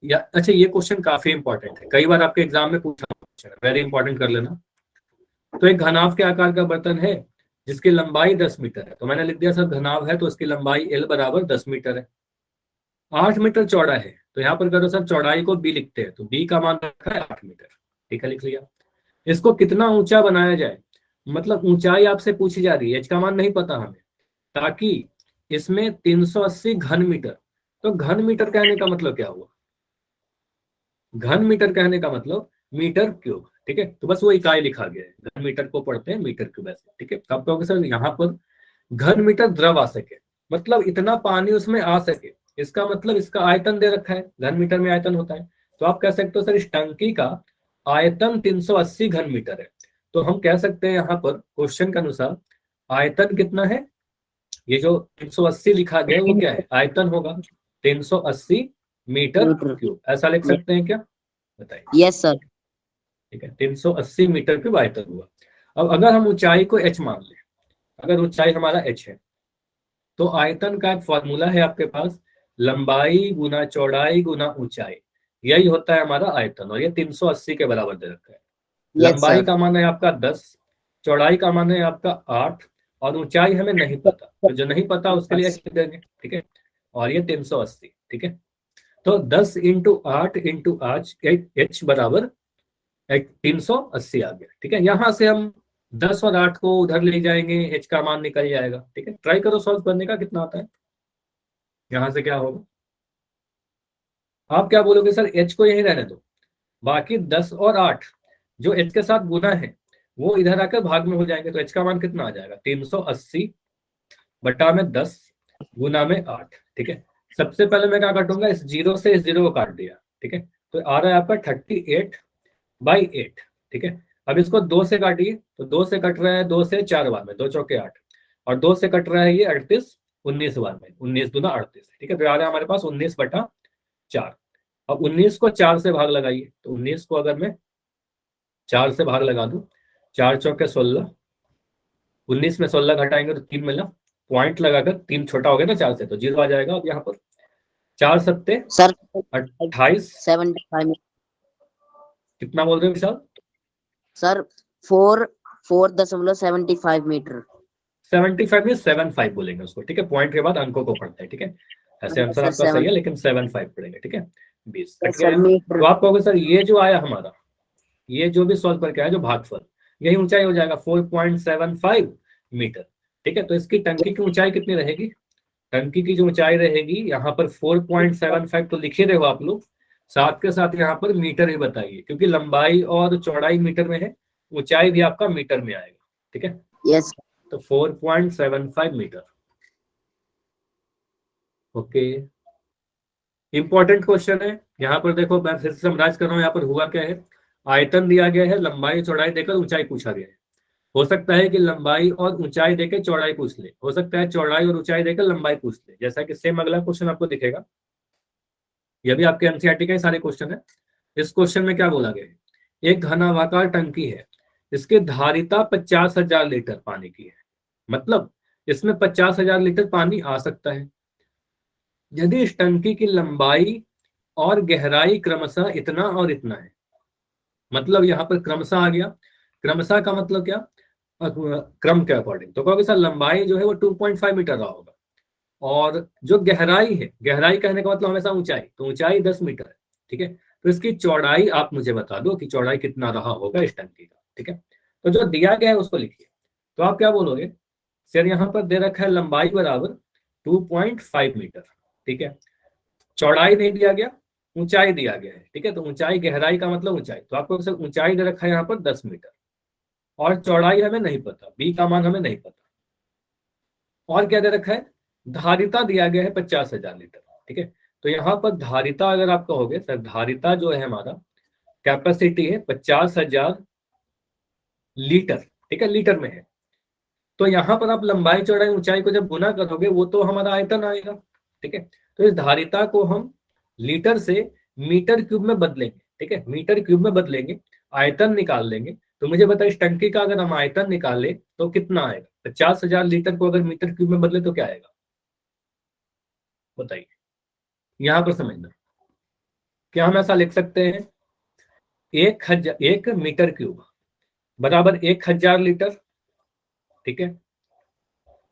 [SPEAKER 1] या अच्छा, ये क्वेश्चन काफी इंपॉर्टेंट है, कई बार आपके एग्जाम में पूछा क्वेश्चन, वेरी इंपॉर्टेंट कर लेना। तो एक घनाभ के आकार का बर्तन है जिसकी लंबाई 10 मीटर है, तो मैंने लिख दिया सर घनाभ है तो उसकी लंबाई L बराबर 10 मीटर है। 8 मीटर चौड़ा है, तो यहाँ पर करो सर चौड़ाई को B लिखते हैं, तो B का मान रखा है 8 मीटर। ठीक है, लिख लिया। इसको कितना ऊंचा बनाया जाए, मतलब ऊंचाई आपसे पूछी जा रही है, H का मान नहीं पता हमें, ताकि इसमें 380 घन मीटर। तो घन मीटर कहने का मतलब क्या हुआ, घन मीटर कहने का मतलब मीटर क्यूब। ठीक है, तो बस वो इकाई लिखा गया है, घन मीटर को पढ़ते हैं मीटर क्यूब ऐसे। ठीक है, तब कहोगे सर यहाँ पर घन मीटर द्रव आ सके, मतलब इतना पानी उसमें आ सके, इसका मतलब इसका आयतन दे रखा है, घन मीटर में आयतन होता है। तो आप कह सकते हो सर इस टंकी का आयतन 380 घन मीटर है, तो हम कह सकते हैं यहाँ पर क्वेश्चन के अनुसार आयतन कितना है, ये जो 380 लिखा गया है वो क्या है, आयतन होगा 380 मीटर क्यूब, ऐसा लिख सकते हैं क्या, बताइए।
[SPEAKER 2] यस सर,
[SPEAKER 1] ठीक है, 380 मीटर क्यूब आयतन हुआ। अब अगर हम ऊंचाई को h मान लें, अगर ऊंचाई हमारा h है, तो आयतन का एक फॉर्मूला है आपके पास, लंबाई गुना चौड़ाई गुना ऊंचाई, यही होता है हमारा आयतन, और ये 380 के बराबर दे रखा है। लंबाई का मान है आपका 10, चौड़ाई का मान है आपका 8, और ऊंचाई हमें नहीं पता, तो जो नहीं पता उसके लिए h देंगे। ठीक है, और ये 380। ठीक है, तो 10 इंटू 8 इंटू h बराबर 380 आ गया। ठीक है, यहां से हम 10 और 8 को उधर ले जाएंगे, h का मान निकल जाएगा। ठीक है, ट्राई करो सॉल्व करने का, कितना आता है, यहां से क्या होगा, आप क्या बोलोगे सर h को यही रहने दो, बाकी 10 और 8 जो h के साथ गुना है वो इधर आकर भाग में हो जाएंगे, तो h का मान कितना आ जाएगा 380 बटा में 10 गुना में 8। ठीक है, सबसे पहले मैं क्या काटूंगा, इस जीरो से इस जीरो को काट दिया, ठीक है। तो आ रहा है आपका 38/8, ठीक है। अब इसको 2 से काटिए, तो 2 से कट रहा है, 2 से 4 बार में, 2 चौके 8, और 2 से कट रहा है ये 38 19 बार में, 19 दूना 38, ठीक है। तो आ रहा है हमारे पास 19/4। अब 19 को 4 से भाग लगाइए, तो 19 को अगर मैं 4 से भाग लगा दूं, 4 चौके 16, 19 में 16 घटाएंगे तो 3 मिला, पॉइंट लगाकर 3 छोटा हो गया ना 4 से, तो 0 आ जाएगा। अब यहाँ पर 4 सत्ते
[SPEAKER 2] सर
[SPEAKER 1] 28,
[SPEAKER 2] 75
[SPEAKER 1] कितना बोल रहे हो विशाल?
[SPEAKER 2] Sir 4.75 metre.
[SPEAKER 1] 75 में 75 बोलेंगे उसको, ठीक है। पॉइंट के बाद अंकों को पढ़ते हैं, ठीक है। ऐसे आंसर
[SPEAKER 2] सर,
[SPEAKER 1] आपका सही है, लेकिन 75 पढ़ेंगे, ठीक है। 20 कट
[SPEAKER 2] सर
[SPEAKER 1] गया।
[SPEAKER 2] मीटर।
[SPEAKER 1] तो आप कहोगे सर ये जो आया हमारा, ये जो भी सॉल्व करके आया जो भागफल, यही ऊंचाई हो जाएगा 4.75 मीटर, ठीक है। तो इसकी टंकी की ऊंचाई कितनी रहेगी? टंकी की जो ऊंचाई रहेगी यहाँ पर 4.75 तो लिखे रहे हो आप लोग, साथ के साथ यहाँ पर मीटर ही बताइए, क्योंकि लंबाई और चौड़ाई मीटर में है, ऊंचाई भी आपका मीटर में आएगा, ठीक है।
[SPEAKER 2] यस।
[SPEAKER 1] तो 4.75 मीटर। ओके, इंपॉर्टेंट क्वेश्चन है। यहाँ पर देखो, मैं फिर से समराइज कर रहा हूँ, यहाँ पर हुआ क्या है, आयतन दिया गया है, लंबाई चौड़ाई देकर ऊंचाई पूछा गया है। हो सकता है कि लंबाई और ऊंचाई देकर चौड़ाई पूछ ले, हो सकता है चौड़ाई और ऊंचाई देकर लंबाई पूछ ले, जैसा कि सेम अगला क्वेश्चन आपको दिखेगा। यह भी आपके एनसीईआरटी का ही सारे क्वेश्चन है। इस क्वेश्चन में क्या बोला गया है, एक घनाभाकार टंकी है, इसकी धारिता 50,000 लीटर पानी की है, मतलब इसमें 50,000 लीटर पानी आ सकता है। यदि इस टंकी की लंबाई और गहराई क्रमशः इतना और इतना है, मतलब यहाँ पर क्रमशः आ गया। क्रमशः का मतलब क्या, क्रम के अकॉर्डिंग। तो कहोगे सर लंबाई जो है वो 2.5 मीटर रहा होगा, और जो गहराई है, गहराई कहने का मतलब हमेशा ऊंचाई, तो ऊंचाई 10 मीटर है, ठीक है। तो इसकी चौड़ाई आप मुझे बता दो कि चौड़ाई कितना रहा होगा इस टंकी का, ठीक है। तो जो दिया गया है उसको लिखिए। तो आप क्या बोलोगे, सर यहाँ पर दे रखा है लंबाई बराबर 2.5 मीटर, ठीक है। चौड़ाई नहीं दिया गया, ऊंचाई दिया गया है, ठीक है। तो ऊंचाई, गहराई का मतलब ऊंचाई, तो आपको सर ऊंचाई दे रखा है यहाँ पर 10 मीटर, और चौड़ाई हमें नहीं पता, बी का मान हमें नहीं पता, और क्या दे रखा है, धारिता दिया गया है 50,000 लीटर, ठीक है। तो यहाँ पर धारिता अगर आप कहोगे सर, धारिता जो है हमारा कैपेसिटी है 50,000 लीटर, ठीक है, लीटर में है। तो यहाँ पर आप लंबाई चौड़ाई ऊंचाई को जब गुना करोगे वो तो हमारा आयतन आएगा, ठीक है। तो इस धारिता को हम लीटर से मीटर क्यूब में बदलेंगे, ठीक है, मीटर क्यूब में बदलेंगे, आयतन निकाल लेंगे। तो मुझे बताइए इस टंकी का अगर हम आयतन निकाले तो कितना आएगा, 50,000 लीटर को अगर मीटर क्यूब में बदले तो क्या आएगा, बताइए। यहां पर समझना, क्या हम ऐसा लिख सकते हैं, 1 मीटर क्यूब बराबर 1,000 लीटर, ठीक है।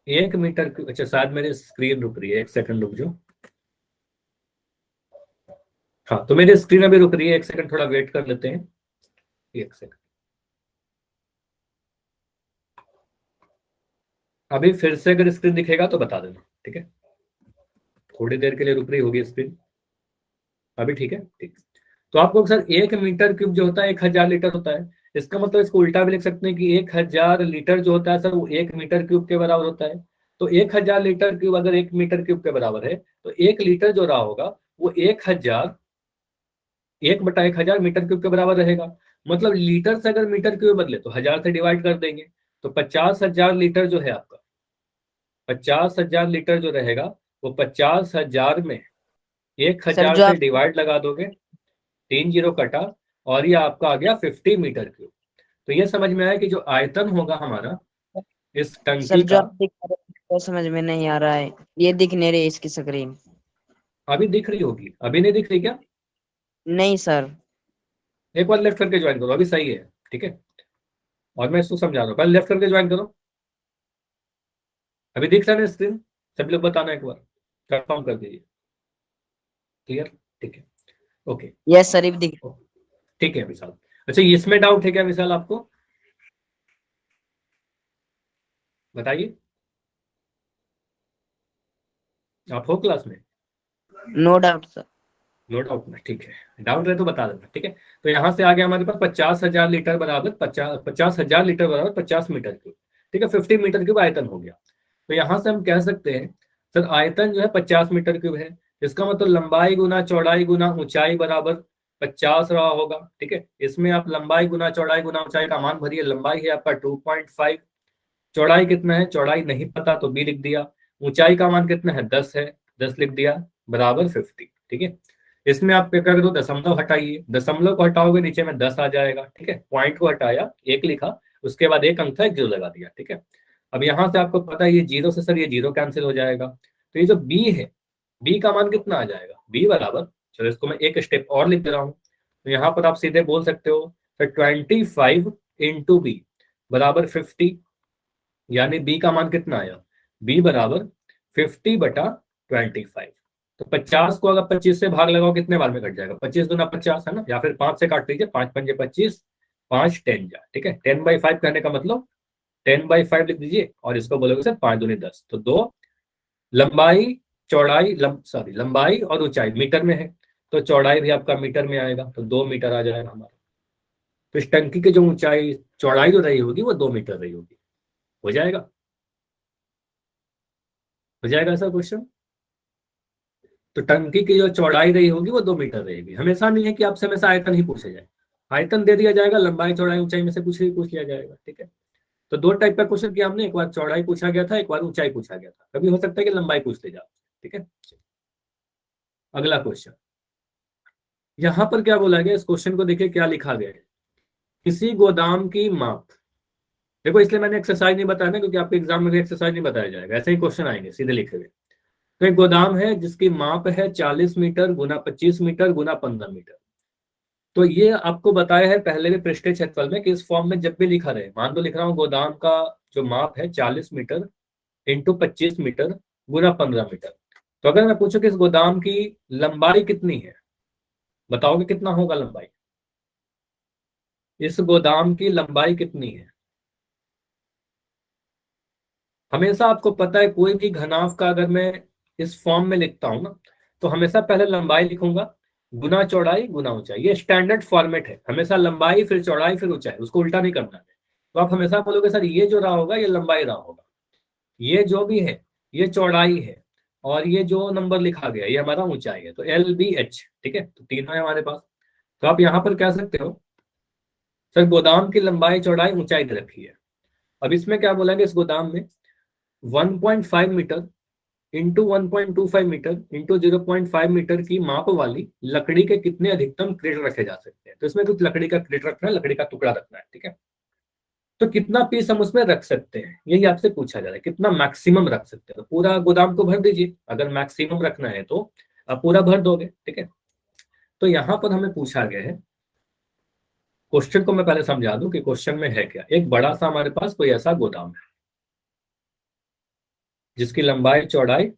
[SPEAKER 1] 1 मीटर क्यूब, अच्छा शायद मेरी स्क्रीन रुक रही है, एक सेकंड रुक जाओ। हाँ, तो मेरी स्क्रीन अभी रुक रही है, एक सेकंड थोड़ा वेट कर लेते हैं, एक सेकंड। अभी फिर से अगर स्क्रीन दिखेगा तो बता देना, ठीक है। थोड़ी देर के लिए रुक रही होगी स्क्रीन, अभी ठीक है, ठीक। तो आपको सर 1 मीटर क्यूब जो होता है 1,000 लीटर होता है, इसका मतलब इसको उल्टा भी लिख सकते हैं कि 1,000 लीटर जो होता है सर वो 1 मीटर क्यूब के बराबर होता है। तो 1,000 लीटर क्यूब अगर 1 मीटर क्यूब के बराबर है, तो 1 लीटर जो रहा होगा वो 1,000, 1/1000 मीटर क्यूब के बराबर रहेगा। मतलब लीटर से अगर मीटर क्यूब बदले तो 1000 से डिवाइड कर देंगे, तो 50,000 लीटर जो है आपका, 50,000 लीटर जो रहेगा वो 50,000 में 1,000
[SPEAKER 2] जो
[SPEAKER 1] से
[SPEAKER 2] आप
[SPEAKER 1] डिवाइड लगा दोगे, 3 जीरो कटा, और ये आपका आ गया 50 मीटर क्यूब। तो ये समझ में आया कि जो आयतन होगा हमारा इस
[SPEAKER 2] सर
[SPEAKER 1] टंकी
[SPEAKER 2] जो
[SPEAKER 1] का,
[SPEAKER 2] आप दिखा रहे हैं वो समझ में नहीं आ रहा है, ये दिख नहीं रही इसकी स्क्रीन।
[SPEAKER 1] अभी दिख रही होगी, अभी नहीं दिख रही क्या?
[SPEAKER 2] नहीं सर।
[SPEAKER 1] एक बार लेफ्ट करके ज्वाइन करो, अभी सही है, ठीक है। और मैं इसको समझा रहा हूँ, पहले लेफ्ट करके ज्वाइन करो। अभी दिख रहा है स्क्रीन? सभी लोग बताना एक बार, कंफर्म कर दीजिए। क्लियर, ठीक है, ओके।
[SPEAKER 2] यस सर, ये दिख।
[SPEAKER 1] ठीक है विशाल। अच्छा, इसमें डाउट है क्या विशाल आपको, बताइए, आप हो क्लास में?
[SPEAKER 2] No doubt sir.
[SPEAKER 1] No doubt में, ठीक है, डाउट रहे तो बता देना, ठीक है। तो यहाँ से आ गया हमारे पास 50,000 लीटर बराबर 50,000 लीटर बराबर 50 मीटर क्यूब, ठीक है। 50 मीटर क्यूब आयतन हो गया। तो यहाँ से हम कह सकते हैं सर आयतन जो है 50 मीटर क्यूब है, इसका मतलब लंबाई गुना चौड़ाई गुना ऊंचाई बराबर 50 रहा होगा। ठीक है, इसमें आप लंबाई गुना चौड़ाई गुना ऊंचाई का मान भरिए। लंबाई है आपका 2.5, चौड़ाई कितना है, चौड़ाई नहीं पता तो b लिख दिया, ऊंचाई का मान कितना है 10 है, 10 लिख दिया, बराबर 50। ठीक है, इसमें आप क्या कर दो, दशमलव हटाइए, दशमलव को हटाओगे नीचे में 10 आ जाएगा। ठीक है, पॉइंट को हटाया, एक लिखा, उसके बाद एक अंक था, एक जीरो लगा दिया। ठीक है, अब यहाँ से आपको पता है ये जीरो से सर ये जीरो कैंसिल हो जाएगा, तो ये जो बी है, बी का मान कितना आ जाएगा, बी बराबर, चलो इसको मैं एक स्टेप और लिख दे रहा हूँ, तो यहाँ पर आप सीधे बोल सकते हो सर 25 इंटू बी बराबर 50, यानी बी का मान कितना आया, बी बराबर 50/25। तो 50 को अगर 25 से भाग लगाओ कितने बार में कट जाएगा, 25 दूना 50 है ना, या फिर 5 से काट लीजिए, 5 पंजे 25, 5 10 जा। ठीक है, 10/5 कहने का मतलब 10/5 लिख दीजिए, और इसको बोलोगे सर 5 दूनी 10, तो दो लंबाई चौड़ाई सॉरी लंबाई और ऊंचाई मीटर में है, तो चौड़ाई भी आपका मीटर में आएगा, तो 2 मीटर आ जाएगा हमारा। तो इस टंकी की जो ऊंचाई चौड़ाई जो रही होगी वो 2 मीटर रही होगी। हो जाएगा, हो जाएगा ऐसा क्वेश्चन। तो टंकी की जो चौड़ाई रही होगी वो 2 मीटर रहेगी। हमेशा नहीं है कि आपसे हमेशा आयतन ही पूछे जाए, आयतन दे दिया जाएगा, लंबाई चौड़ाई ऊंचाई में से कुछ ही पूछ लिया जाएगा। ठीक है, तो दो टाइप का क्वेश्चन किया हमने, एक बार चौड़ाई पूछा गया था, एक बार ऊंचाई पूछा गया था, कभी हो सकता है कि लंबाई पूछ ले जाओ। ठीक है, अगला क्वेश्चन, यहाँ पर क्या बोला गया, इस क्वेश्चन को देखिए क्या लिखा गया है, किसी गोदाम की माप। देखो इसलिए मैंने एक्सरसाइज नहीं बताया ना, क्योंकि आपके एग्जाम में भी एक्सरसाइज नहीं बताया जाएगा, ऐसे ही क्वेश्चन आएंगे सीधे लिखे हुए। तो एक गोदाम है जिसकी माप है 40 मीटर गुना 25 मीटर गुना 15 मीटर। तो ये आपको बताया है पहले भी पृष्ठीय क्षेत्रफल में कि इस फॉर्म में जब भी लिखा रहे, मान लो लिख रहा हूँ गोदाम का जो माप है 40 मीटर इंटू 25 मीटर गुना 15 मीटर, तो अगर मैं पूछूं कि इस गोदाम की लंबाई कितनी है, बताओगे कितना होगा लंबाई, इस गोदाम की लंबाई कितनी है। हमेशा आपको पता है कोई भी घनाभ का अगर मैं इस फॉर्म में लिखता हूं ना, तो हमेशा पहले लंबाई लिखूंगा गुना चौड़ाई गुना ऊंचाई, ये स्टैंडर्ड फॉर्मेट है, हमेशा लंबाई फिर चौड़ाई फिर ऊंचाई, उसको उल्टा नहीं करना है। तो आप हमेशा बोलोगे सर ये जो रहा होगा ये लंबाई रहा होगा, ये जो भी है ये चौड़ाई है, और ये जो नंबर लिखा गया ये हमारा ऊंचाई है, तो LBH। ठीक है, तो तीनों है हमारे पास। तो आप यहाँ पर कह सकते हो सर गोदाम की लंबाई चौड़ाई ऊंचाई दे रखी है। अब इसमें क्या बोलेंगे, इस गोदाम में 1.5 metre into 1.25 metre into 0.5 metre की माप वाली लकड़ी के कितने अधिकतम क्रेट रखे जा सकते हैं। तो इसमें कुछ लकड़ी का क्रेट रखना है, लकड़ी का टुकड़ा रखना है। ठीक है, तो कितना पीस हम उसमें रख सकते हैं, यही आपसे पूछा जा रहा है, कितना मैक्सिमम रख सकते हैं। तो पूरा गोदाम को भर दीजिए, अगर मैक्सिमम रखना है तो आप पूरा भर दोगे। ठीक है, तो यहाँ पर हमें पूछा गया है, क्वेश्चन को मैं पहले समझा दूं कि क्वेश्चन में है क्या। एक बड़ा सा हमारे पास कोई ऐसा गोदाम है जिसकी लंबाई चौड़ाई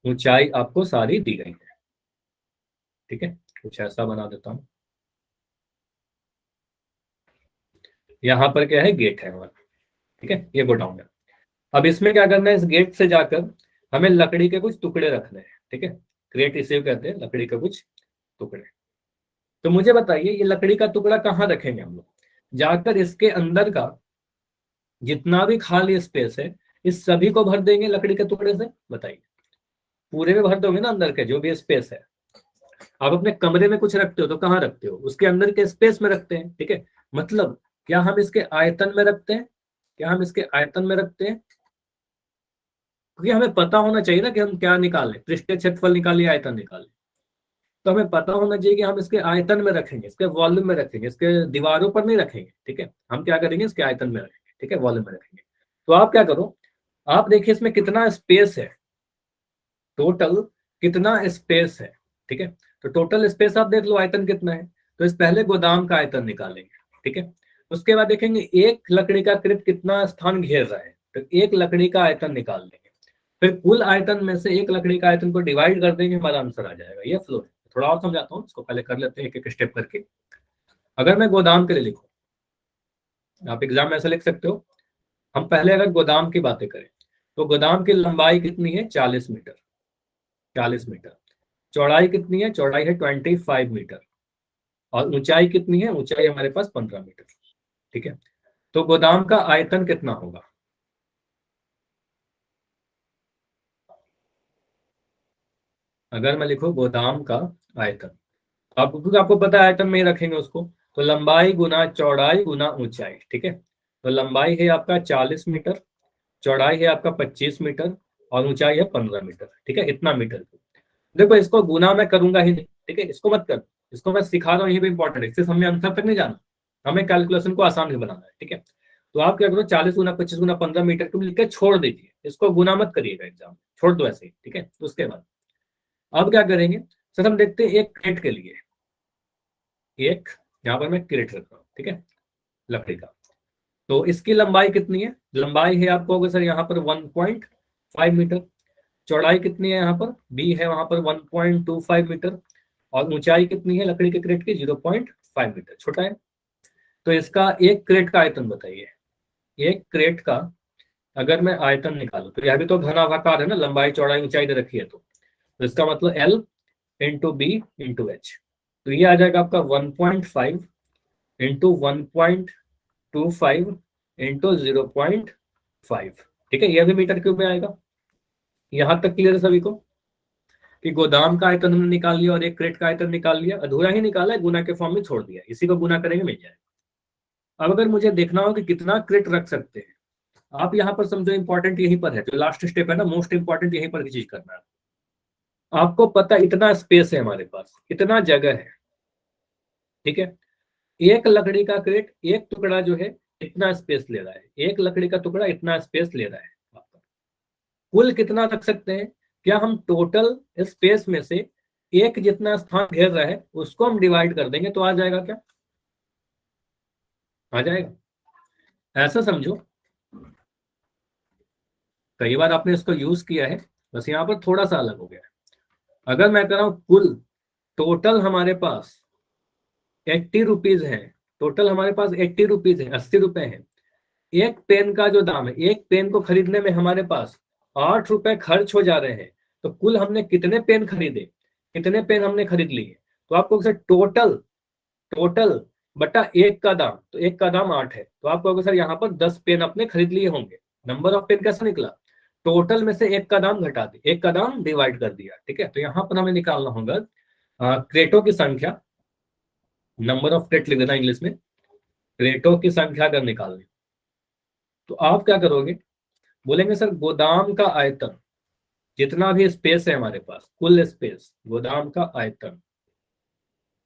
[SPEAKER 1] ऊंचाई आपको सारी दी गई है। ठीक है, कुछ ऐसा बना देता हूं, यहाँ पर क्या है, गेट है हमारा। ठीक है, ये गोडाउन है। अब इसमें क्या करना है, इस गेट से जाकर हमें लकड़ी के कुछ टुकड़े रखने हैं। ठीक है, क्रेट इसे कहते हैं, लकड़ी के कुछ टुकड़े। तो मुझे बताइए ये लकड़ी का टुकड़ा कहाँ रखेंगे हम लोग, जाकर इसके अंदर का जितना भी खाली स्पेस है इस सभी को भर देंगे लकड़ी के टुकड़े से। बताइए, पूरे में भर दोगे ना अंदर के जो भी स्पेस है। आप अपने कमरे में कुछ रखते हो तो कहाँ रखते हो, उसके अंदर के स्पेस में रखते हैं। ठीक है, मतलब क्या हम इसके आयतन में रखते हैं, क्या हम इसके आयतन में रखते हैं, क्योंकि हमें पता होना चाहिए ना कि हम क्या निकालें, पृष्ठीय क्षेत्रफल निकालिए आयतन निकालें, तो हमें पता होना चाहिए कि हम इसके आयतन में रखेंगे, इसके वॉल्यूम में रखेंगे, इसके दीवारों पर नहीं रखेंगे। ठीक है, हम क्या करेंगे, इसके आयतन में रखेंगे। ठीक है, वॉल्यूम में रखेंगे। तो आप क्या करो, आप देखिए इसमें कितना स्पेस है, टोटल कितना स्पेस है। ठीक है, तो टोटल स्पेस आप देख लो आयतन कितना है, तो इस पहले गोदाम का आयतन निकालेंगे। ठीक है, उसके बाद देखेंगे एक लकड़ी का कृत कितना स्थान घेर रहा है, तो एक लकड़ी का आयतन निकाल देंगे, फिर कुल आयतन में से एक लकड़ी का आयतन को डिवाइड कर देंगे, हमारा आंसर आ जाएगा। ये फ्लो है। थोड़ा और समझाता हूँ, इसको पहले कर लेते हैं एक एक स्टेप करके। अगर मैं गोदाम के लिए लिखूं, आप एग्जाम में ऐसा लिख सकते हो, हम पहले अगर गोदाम की बातें करें तो गोदाम की लंबाई कितनी है 40 मीटर, 40 मीटर, चौड़ाई कितनी है, चौड़ाई है 25 मीटर, और ऊंचाई कितनी है, ऊंचाई हमारे पास 15 मीटर। ठीक है, तो गोदाम का आयतन कितना होगा, अगर मैं लिखूं गोदाम का आयतन, आपको क्योंकि आपको पता है आयतन में ही रखेंगे उसको, तो लंबाई गुना चौड़ाई गुना ऊंचाई, ठीक है। तो लंबाई है आपका 40 मीटर, चौड़ाई है आपका 25 मीटर और ऊंचाई है 15 मीटर, ठीक है, इतना मीटर। देखो इसको गुना मैं करूंगा ही नहीं, ठीक है, इसको मत कर, इसको मैं सिखा रहा हूँ, ये भी इंपॉर्टेंट है, इससे हमें आंसर तक नहीं जाना, हमें कैलकुलेशन को आसान भी बनाना है, ठीक है। तो आप क्या करो, 40 गुना 25 गुना 15 मीटर को लिख के छोड़ दीजिए, इसको गुना मत करिएगा एग्जाम, छोड़ दो ऐसे ही, ठीक है। तो उसके बाद अब क्या करेंगे सर, हम देखते हैं एक क्रेट के लिए, एक यहाँ पर मैं क्रेट रख रहा हूँ, ठीक है, लकड़ी का। तो इसकी लंबाई कितनी है, लंबाई है आपको होगा सर यहाँ पर 1.5 मीटर, चौड़ाई कितनी है यहाँ पर बी है वहां पर 1.25 मीटर, और ऊंचाई कितनी है लकड़ी के क्रेट की 0.5 मीटर, छोटा है। तो इसका एक क्रेट का आयतन बताइए, एक क्रेट का अगर मैं आयतन निकालूं, तो यह भी तो घनाभाकार है ना, लंबाई चौड़ाई ऊंचाई दे रखी है, तो इसका मतलब L into B into H, तो ये आ जाएगा आपका 1.5 इंटू 1.25 इंटू 0.5, ठीक है, यह भी मीटर क्यूब में आएगा। यहां तक क्लियर है सभी को कि गोदाम का आयतन हमने निकाल लिया और एक क्रेट का आयतन निकाल लिया, अधूरा ही निकाला है, गुना के फॉर्म में छोड़ दिया, इसी को गुना करेंगे मिल जाएगा। अब अगर मुझे देखना हो कि कितना क्रेट रख सकते हैं, आप यहाँ पर समझो इंपॉर्टेंट यहीं पर है, जो लास्ट स्टेप है ना, मोस्ट इंपॉर्टेंट यहीं पर की चीज करना है। आपको पता इतना स्पेस है हमारे पास, इतना जगह है, ठीक है, एक लकड़ी का क्रेट एक टुकड़ा जो है इतना स्पेस ले रहा है, एक लकड़ी का टुकड़ा इतना स्पेस ले रहा है, कुल कितना रख सकते हैं, क्या हम टोटल स्पेस में से एक जितना स्थान घेर रहा है उसको हम डिवाइड कर देंगे तो आ जाएगा, क्या आ जाएगा, ऐसा समझो। कई बार आपने इसको यूज किया है, बस यहाँ पर थोड़ा सा अलग हो गया है। अगर मैं कह रहा हूं कुल टोटल हमारे पास 80 रुपीज है, टोटल हमारे पास 80 रुपीज है, 80 रुपए है, एक पेन का जो दाम है, एक पेन को खरीदने में हमारे पास 8 रुपए खर्च हो जा रहे हैं, तो कुल हमने कितने पेन खरीदे, कितने पेन हमने खरीद लिए, तो आपको सर टोटल, टोटल बटा एक का दाम, तो एक का दाम 8 है, तो आपको सर यहाँ पर 10 पेन अपने खरीद लिए होंगे। नंबर ऑफ पेन कैसे निकला, टोटल में से एक का दाम घटा दे, एक का दाम डिवाइड कर दिया, ठीक है। तो यहाँ पर हमें निकालना होगा क्रेटों की संख्या, नंबर ऑफ क्रेट लिख देना इंग्लिश में, क्रेटों की संख्या अगर निकालनी, तो आप क्या करोगे, बोलेंगे सर गोदाम का आयतन, जितना भी स्पेस है हमारे पास, कुल स्पेस, गोदाम का आयतन,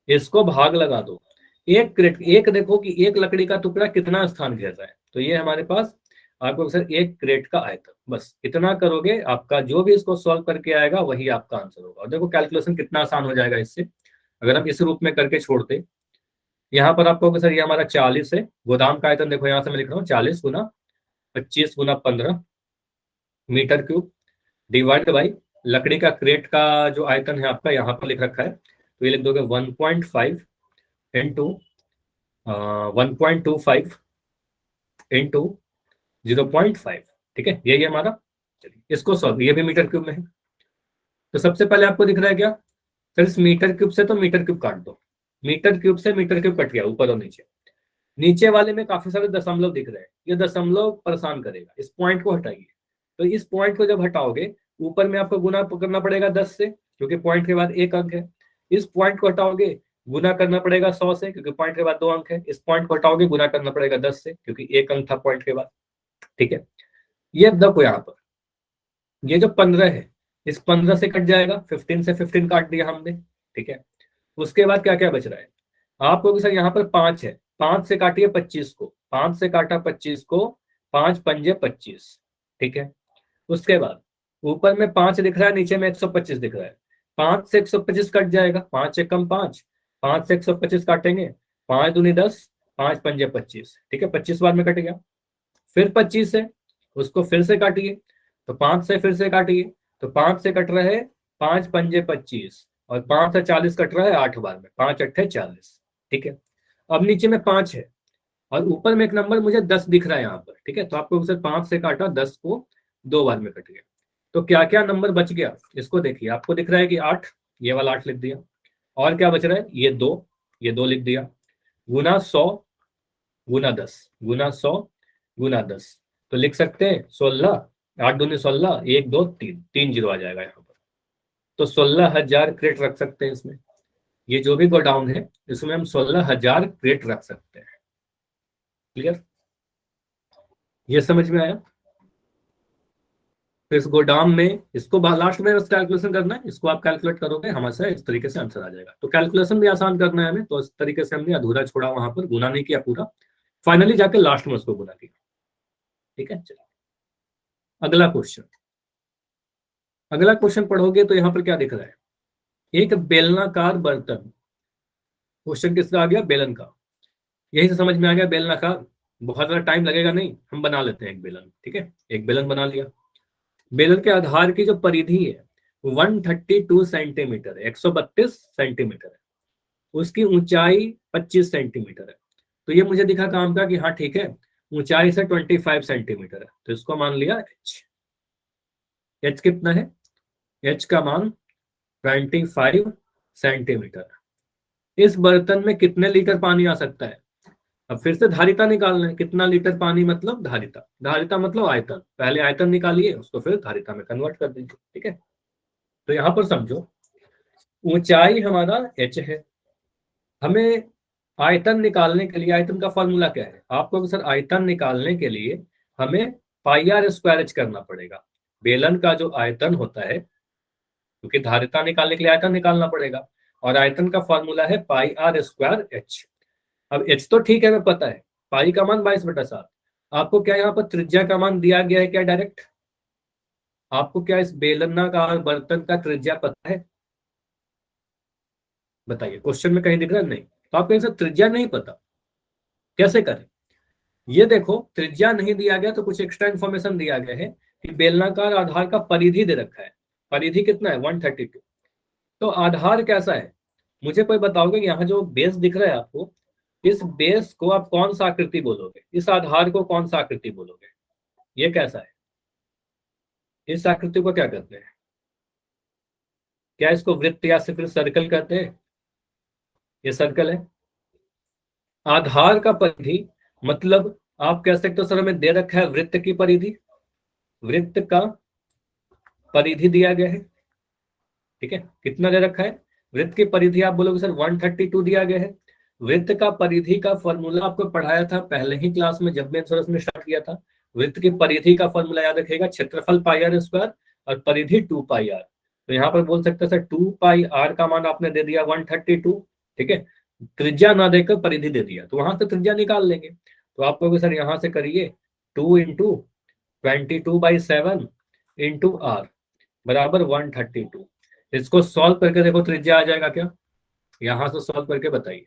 [SPEAKER 1] इसको भाग लगा दो एक क्रेट, एक देखो कि एक लकड़ी का टुकड़ा कितना स्थान घेर रहा है, तो ये हमारे पास आपको सर एक क्रेट का आयतन, बस इतना करोगे, आपका जो भी इसको सॉल्व करके आएगा वही आपका आंसर होगा। और देखो कैलकुलेशन कितना आसान हो जाएगा इससे, अगर हम इस रूप में करके छोड़ते, यहाँ पर आपको सर ये हमारा 40 है, गोदाम का आयतन देखो यहाँ से मैं लिख रहा हूँ 40 गुना 25 गुना 15 मीटर क्यूब, डिवाइड बाई लकड़ी का क्रेट का जो आयतन है आपका यहाँ पर लिख रखा है, तो ये लिख दोगे 1.5 इंटू 1.25 इंटू 0.5, ठीक है, यही हमारा। चलिए इसको सॉल्व, ये भी मीटर क्यूब में है, तो सबसे पहले आपको दिख रहा है क्या सर, इस मीटर क्यूब से तो मीटर क्यूब काट दो, मीटर क्यूब से मीटर क्यूब कट गया ऊपर और नीचे, नीचे वाले में काफी सारे दशमलव दिख रहे हैं, ये दशमलव परेशान करेगा, इस पॉइंट को हटाइए, तो इस पॉइंट को जब हटाओगे ऊपर में आपको गुना करना पड़ेगा 10 से, क्योंकि पॉइंट के बाद एक अंक है, इस पॉइंट को हटाओगे गुना करना पड़ेगा 100 से, क्योंकि पॉइंट के बाद 2 अंक है, इस पॉइंट को हटाओगे गुना करना पड़ेगा 10 से, क्योंकि एक अंक था पॉइंट के बाद, ठीक है। ये देखो यहाँ पर ये जो 15 है, इस 15 से कट जाएगा, 15 से 15 काट दिया हमने, ठीक है। उसके बाद क्या क्या बच रहा है आपको, सर यहाँ पर 5 है, 5 से काटिए 25 को, 5 से काटा 25 को, 5 पंजे 25, ठीक है। उसके बाद ऊपर में 5 दिख रहा है, नीचे में 125 दिख रहा है, 5 से 125 कट जाएगा, 5 एकम 5, 5 से 125 काटेंगे, 5 दूनी 10, 5 पंजे 25, ठीक है, 25 बार में कट गया। फिर 25 है, उसको फिर से काटिए, तो 5 से फिर से काटिए, तो 5 से कट रहे 5 पंजे 25, और 5 से 40 कट रहा है 8 बार में, 5 अट्ठे 40, ठीक है। अब नीचे में 5 है और ऊपर में एक नंबर मुझे 10 दिख रहा है यहाँ पर, ठीक है, तो आपको उसे 5 से काटा, 10 को 2 बार में कट गया, तो क्या क्या नंबर बच गया इसको देखिए, आपको दिख रहा है कि 8, ये वाला 8 लिख दिया, और क्या बच रहा है, ये 2, ये 2 लिख दिया, गुना 100 गुना 10, गुना 100 गुना 10, तो लिख सकते हैं 16, 8 दूनी 16, 1 2 3, 3 जीरो आ जाएगा यहाँ पर, तो 16,000 क्रेट रख सकते हैं इसमें। ये जो भी गोडाउन है इसमें हम 16,000 क्रेट रख सकते हैं। क्लियर? ये समझ में आया? तो इस गोदाम में इसको लास्ट में बस कैलकुलेशन करना है, इसको आप कैलकुलेट करोगे हमारे इस तरीके से आंसर आ जाएगा। तो कैलकुलेशन भी आसान करना है हमें, तो इस तरीके से हमने अधूरा छोड़ा, वहां पर गुना नहीं किया पूरा, फाइनली जाके लास्ट में उसको गुना किया। ठीक है, चलिए अगला क्वेश्चन। अगला क्वेश्चन पढ़ोगे तो यहाँ पर क्या दिख रहा है, एक बेलनाकार बर्तन। क्वेश्चन किसका आ गया? बेलन का। यही से समझ में आ गया बेलनाकार, बहुत ज्यादा टाइम लगेगा नहीं, हम बना लेते हैं एक बेलन। ठीक है, एक बेलन बना लिया। बेलन के आधार की जो परिधि है 132 सेंटीमीटर है, 132 सेंटीमीटर है। उसकी ऊंचाई 25 सेंटीमीटर है। तो ये मुझे दिखा काम का कि हाँ ठीक है, ऊंचाई से 25 सेंटीमीटर है, तो इसको मान लिया h। h कितना है? h का मान 25 सेंटीमीटर। इस बर्तन में कितने लीटर पानी आ सकता है? अब फिर से धारिता निकालना है, कितना लीटर पानी मतलब धारिता, धारिता मतलब आयतन। पहले आयतन निकालिए, उसको फिर धारिता में कन्वर्ट कर दीजिए। ठीक है, तो यहां पर समझो ऊंचाई हमारा h है, हमें आयतन निकालने के लिए, आयतन का फॉर्मूला क्या है आपको? सर आयतन निकालने के लिए हमें पाई आर स्क्वायर एच करना पड़ेगा। बेलन का जो आयतन होता है, क्योंकि धारिता निकालने के लिए आयतन निकालना पड़ेगा, और आयतन का फॉर्मूला है पाई आर स्क्वायर एच। अब एच तो ठीक है, हमें पता है, पाई का मान 22/7। आपको क्या यहाँ पर त्रिज्या का मान दिया गया है क्या डायरेक्ट? आपको क्या इस बेलनाकार बर्तन का त्रिज्या पता है? बताइए, क्वेश्चन में कहीं दिख रहा है? नहीं। तो आपको इनसे त्रिज्या नहीं पता, कैसे करें? ये देखो, त्रिज्या नहीं दिया गया तो कुछ एक्स्ट्रा इन्फॉर्मेशन दिया गया है कि बेलनाकार आधार का परिधि दे रखा है। परिधि कितना है? 132। तो आधार कैसा है मुझे कोई बताओगे? यहाँ जो बेस दिख रहा है आपको, इस बेस को आप कौन सा आकृति बोलोगे? इस आधार को कौन सा आकृति बोलोगे? ये कैसा है? इस आकृति को क्या कहते हैं? क्या इसको वृत्त या फिर सर्कल कहते हैं? ये सर्कल है। आधार का परिधि मतलब आप कह सकते हो सर हमें दे रखा है वृत्त की परिधि, वृत्त का परिधि दिया गया है। ठीक है, कितना दे रखा है? वृत्त की परिधि आप बोलोगे सर 132 दिया गया है। वृत्त का परिधि का फॉर्मूला आपको पढ़ाया था पहले ही क्लास में, जब मैंने में स्टार्ट किया था। वृत्त की परिधि का फॉर्मूला याद रखिएगा, क्षेत्रफल पाई आर स्क्वायर और परिधि 2 पाई आर। तो यहाँ पर बोल सकते हैं सर 2 पाई आर का मान आपने दे दिया 132। ठीक है, त्रिज्या ना देकर परिधि दे दिया, तो वहां से त्रिज्या निकाल लेंगे। तो आप कहोगे सर यहाँ से करिए 2 इंटू 22/7 इंटू आर बराबर 132। इसको सॉल्व करके देखो त्रिज्या आ जाएगा क्या? यहां से सॉल्व करके बताइए।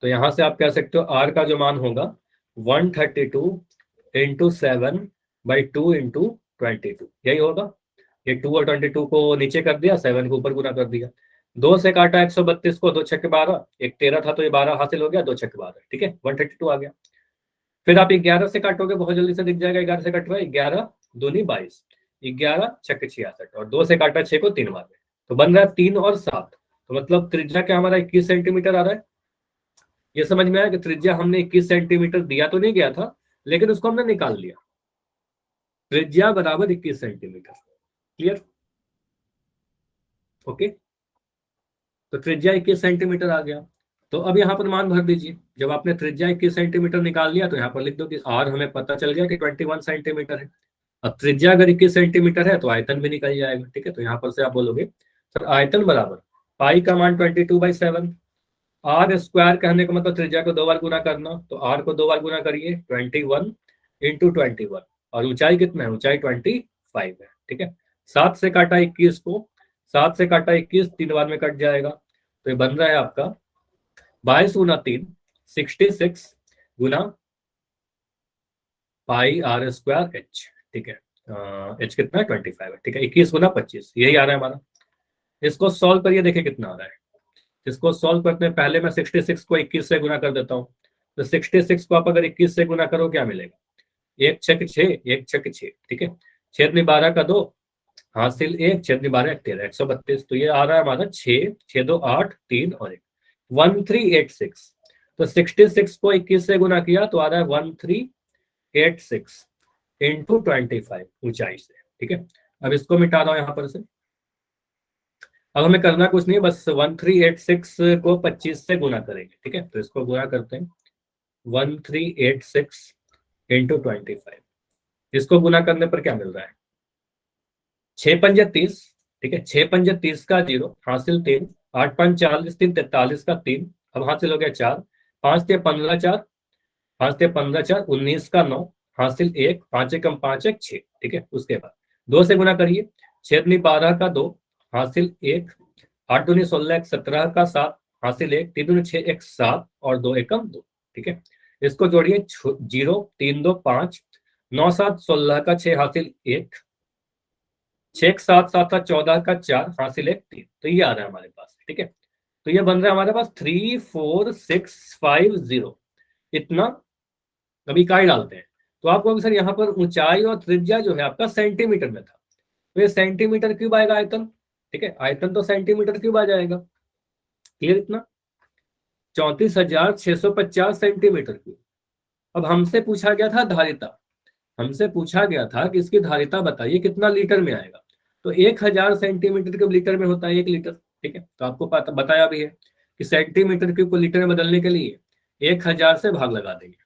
[SPEAKER 1] तो यहां से आप कह सकते हो आर का जो मान होगा 132 इंटू 7/2 इंटू 22, यही होगा। ये 2 और 22 को नीचे कर दिया, 7 को ऊपर गुना कर दिया। 2 से काटा 132 को, 2 छक्के 12, एक 13 था तो ये 12 हासिल हो गया, 2 छक्के 12। ठीक है, 132 आ गया। फिर आप 11 से काटोगे, बहुत जल्दी से दिख जाएगा, 11 से कट रहा है, 11 दूनी 22, 11 छक्के 66, और 2 से काटा 6 को 3 बार में, तो बन रहा है 3 और 7। तो मतलब त्रिज्या क्या हमारा 21 सेंटीमीटर आ रहा है। ये समझ में आया कि त्रिज्या हमने 21 सेंटीमीटर दिया तो नहीं गया था, लेकिन उसको हमने निकाल लिया। त्रिज्या बराबर 21 सेंटीमीटर। क्लियर? ओके, तो त्रिज्या 21 सेंटीमीटर आ गया। तो अब यहाँ पर मान भर दीजिए। जब आपने त्रिज्या 21 सेंटीमीटर निकाल लिया तो यहाँ पर लिख दो कि आर हमें पता चल गया कि 21 सेंटीमीटर है। अब त्रिज्या अगर 21 सेंटीमीटर है तो आयतन भी निकल जाएगा। ठीक है, तो यहाँ पर से आप बोलोगे सर आयतन बराबर पाई का मान 22/7, आर स्क्वायर कहने का मतलब त्रिज्या को 2 बार गुना करना, तो आर को 2 बार गुना करिए 21 इंटू 21, और ऊंचाई कितना है? ऊंचाई 25 है। ठीक है, 7 से काटा 21 को, 7 से काटा 21 3 बार में कट जाएगा, तो ये बन रहा है आपका 22 गुना 3 66 गुना पाई आर स्क्वायर एच। ठीक है, एच कितना है? 25 है। ठीक है, 21 गुना 25, यही आ रहा है हमारा। इसको सॉल्व करिए, देखिए कितना आ रहा है। इसको सॉल्व करते हैं, पहले मैं 66 को 21 से गुना कर देता हूँ। तो 66 को आप अगर 21 से गुना करो क्या मिलेगा? 1 छक 6, 1 छक 6। ठीक है, 6 में 12 का 2 हासिल 1, 6 में 12 13, 132। तो ये आ रहा है हमारा 6 6 2 8 3 और 1 1386। तो 66 को 21 से गुना किया तो आ रहा है 1386 इंटू 25 ऊंचाई से। ठीक है, अब इसको मिटा रहा हूं यहां पर से, अब हमें करना कुछ नहीं है, बस 1386 को 25 से गुना करेंगे, ठीक है। तो इसको गुना करते हैं 1386 इंटू 25। इसको गुना करने पर क्या मिल रहा है, 6 पंजे 30, ठीक है। 6 पंजे 30 का 0 हासिल 3, 8 5 40 3 43 का 3, अब हासिल हो गया 4, 5 ते 15 4, 5 ते 15 4 19 का 9 हासिल 1, 5 एकम 5 1 6, ठीक है। उसके बाद 2 से गुना करिए, 6 दूनी 12 का 2 हासिल 1, 8 दूनी 16 17 का 7 हासिल 1, 3 दूनी 6 1 7 और 2 एकम 2, ठीक है। इसको जोड़िए 0 3 2 5, 9 7 16 का 6 हासिल 1, 6 7 7 7 14 का 4 हासिल 1 3, तो ये आ रहा है हमारे पास, ठीक है। तो ये बन रहा है हमारे पास 34650, इतना अभी इकाई डालते हैं। तो आपको सर यहाँ पर ऊंचाई और त्रिज्या जो है आपका सेंटीमीटर में था, तो ये सेंटीमीटर क्यूब आएगा आयतन, ठीक है। आयतन तो सेंटीमीटर क्यूब आ जाएगा, क्लियर। इतना 34,650 सेंटीमीटर क्यूब। अब हमसे पूछा गया था धारिता, हमसे पूछा गया था कि इसकी धारिता बताइए कितना लीटर में आएगा। तो 1000 सेंटीमीटर क्यूब लीटर में होता है 1 लीटर, ठीक है। तो आपको पता बताया भी है कि सेंटीमीटर क्यूब को लीटर में बदलने के लिए 1000 से भाग लगा देंगे।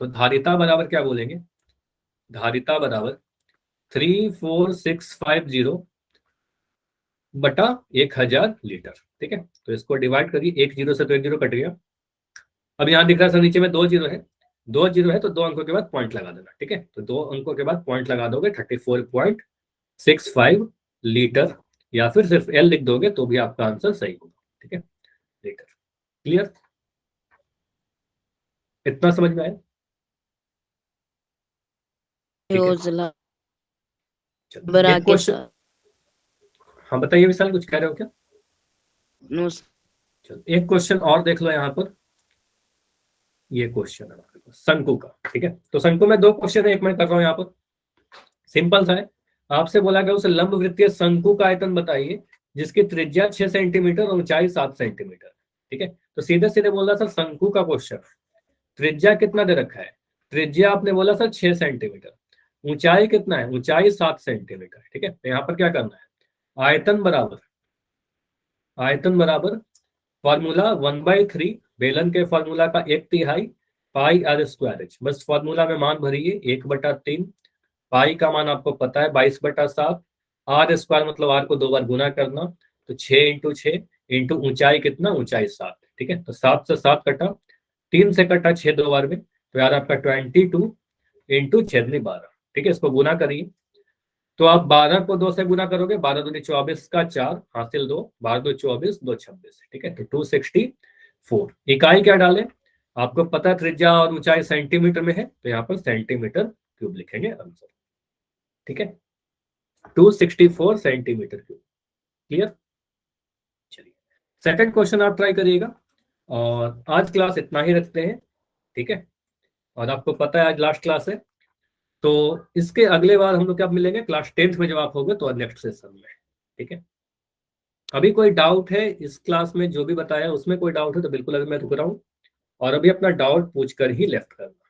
[SPEAKER 1] तो धारिता बराबर क्या बोलेंगे, धारिता बराबर 34650 बटा 1000 लीटर, ठीक है। तो इसको डिवाइड करिए, 1 0 से तो 1 0 कट गया। अब यहाँ दिख रहा है सर नीचे में 2 0 है, 2 0 है तो 2 अंकों के बाद पॉइंट लगा देना, ठीक है। तो 2 अंकों के बाद पॉइंट लगा दोगे 34.65 लीटर, या फिर सिर्फ एल लिख दोगे तो भी आपका आंसर सही होगा, ठीक है। लीटर, क्लियर, इतना समझ में आया, ठीक है।
[SPEAKER 2] योजना
[SPEAKER 1] चलो,
[SPEAKER 2] बना
[SPEAKER 1] एक
[SPEAKER 2] के
[SPEAKER 1] क्वेश्चन,
[SPEAKER 2] सर।
[SPEAKER 1] हाँ बताइए विशाल, कुछ कह रहे हो क्या।
[SPEAKER 2] नो
[SPEAKER 1] चलो एक क्वेश्चन और देख लो यहाँ पर, ये क्वेश्चन है हमारे पास शंकु का, ठीक है। तो शंकु में 2 क्वेश्चन है, एक मैं कर रहा हूँ यहाँ पर, सिंपल सा है। आपसे बोला गया उसे लंब वृत्तीय शंकु का आयतन बताइए जिसकी त्रिज्या 6 सेंटीमीटर और ऊंचाई 7 सेंटीमीटर, ठीक है। तो सीधे सीधे बोल रहा सर शंकु का क्वेश्चन, त्रिज्या कितना दे रखा है, त्रिज्या आपने बोला सर 6 सेंटीमीटर, ऊंचाई कितना है, ऊंचाई 7 सेंटीमीटर, ठीक है। तो यहाँ पर क्या करना है, आयतन बराबर, आयतन बराबर फॉर्मूला 1/3 बेलन के फॉर्मूला का 1/3 पाई आर स्क्वायर एच, बस फॉर्मूला में मान भरिए 1/3, पाई का मान आपको पता है 22/7, आर स्क्वायर मतलब आर को 2 बार गुना करना, तो 6 इंटू 6 इंटू ऊंचाई कितना, ऊंचाई 7, ठीक है। तो 7 से 7 कटा, 3 से कटा 6 2 बार में, तो यार आपका 22 इंटू 6 12, ठीक है। इसको गुना करिए, तो आप 12 को 2 से गुना करोगे, 12 दूनी 24 का 4 हासिल 2, 12 2 24 2 26, ठीक है। तो 264, इकाई क्या डालें, आपको पता है त्रिज्या और ऊंचाई सेंटीमीटर में है, तो यहाँ पर सेंटीमीटर क्यूब लिखेंगे आंसर, ठीक है। 264 सेंटीमीटर क्यूब, क्लियर। चलिए सेकंड क्वेश्चन आप ट्राई करिएगा, और आज क्लास इतना ही रखते हैं, ठीक है। और आपको पता है आज लास्ट क्लास है, तो इसके अगले बार हम लोग क्या मिलेंगे क्लास 10th में जब आप होगे तो नेक्स्ट सेशन में, ठीक है। अभी कोई डाउट है इस क्लास में जो भी बताया उसमें कोई डाउट है तो बिल्कुल अभी मैं रुक रहा हूँ, और अभी अपना डाउट पूछ कर ही लेफ्ट करना।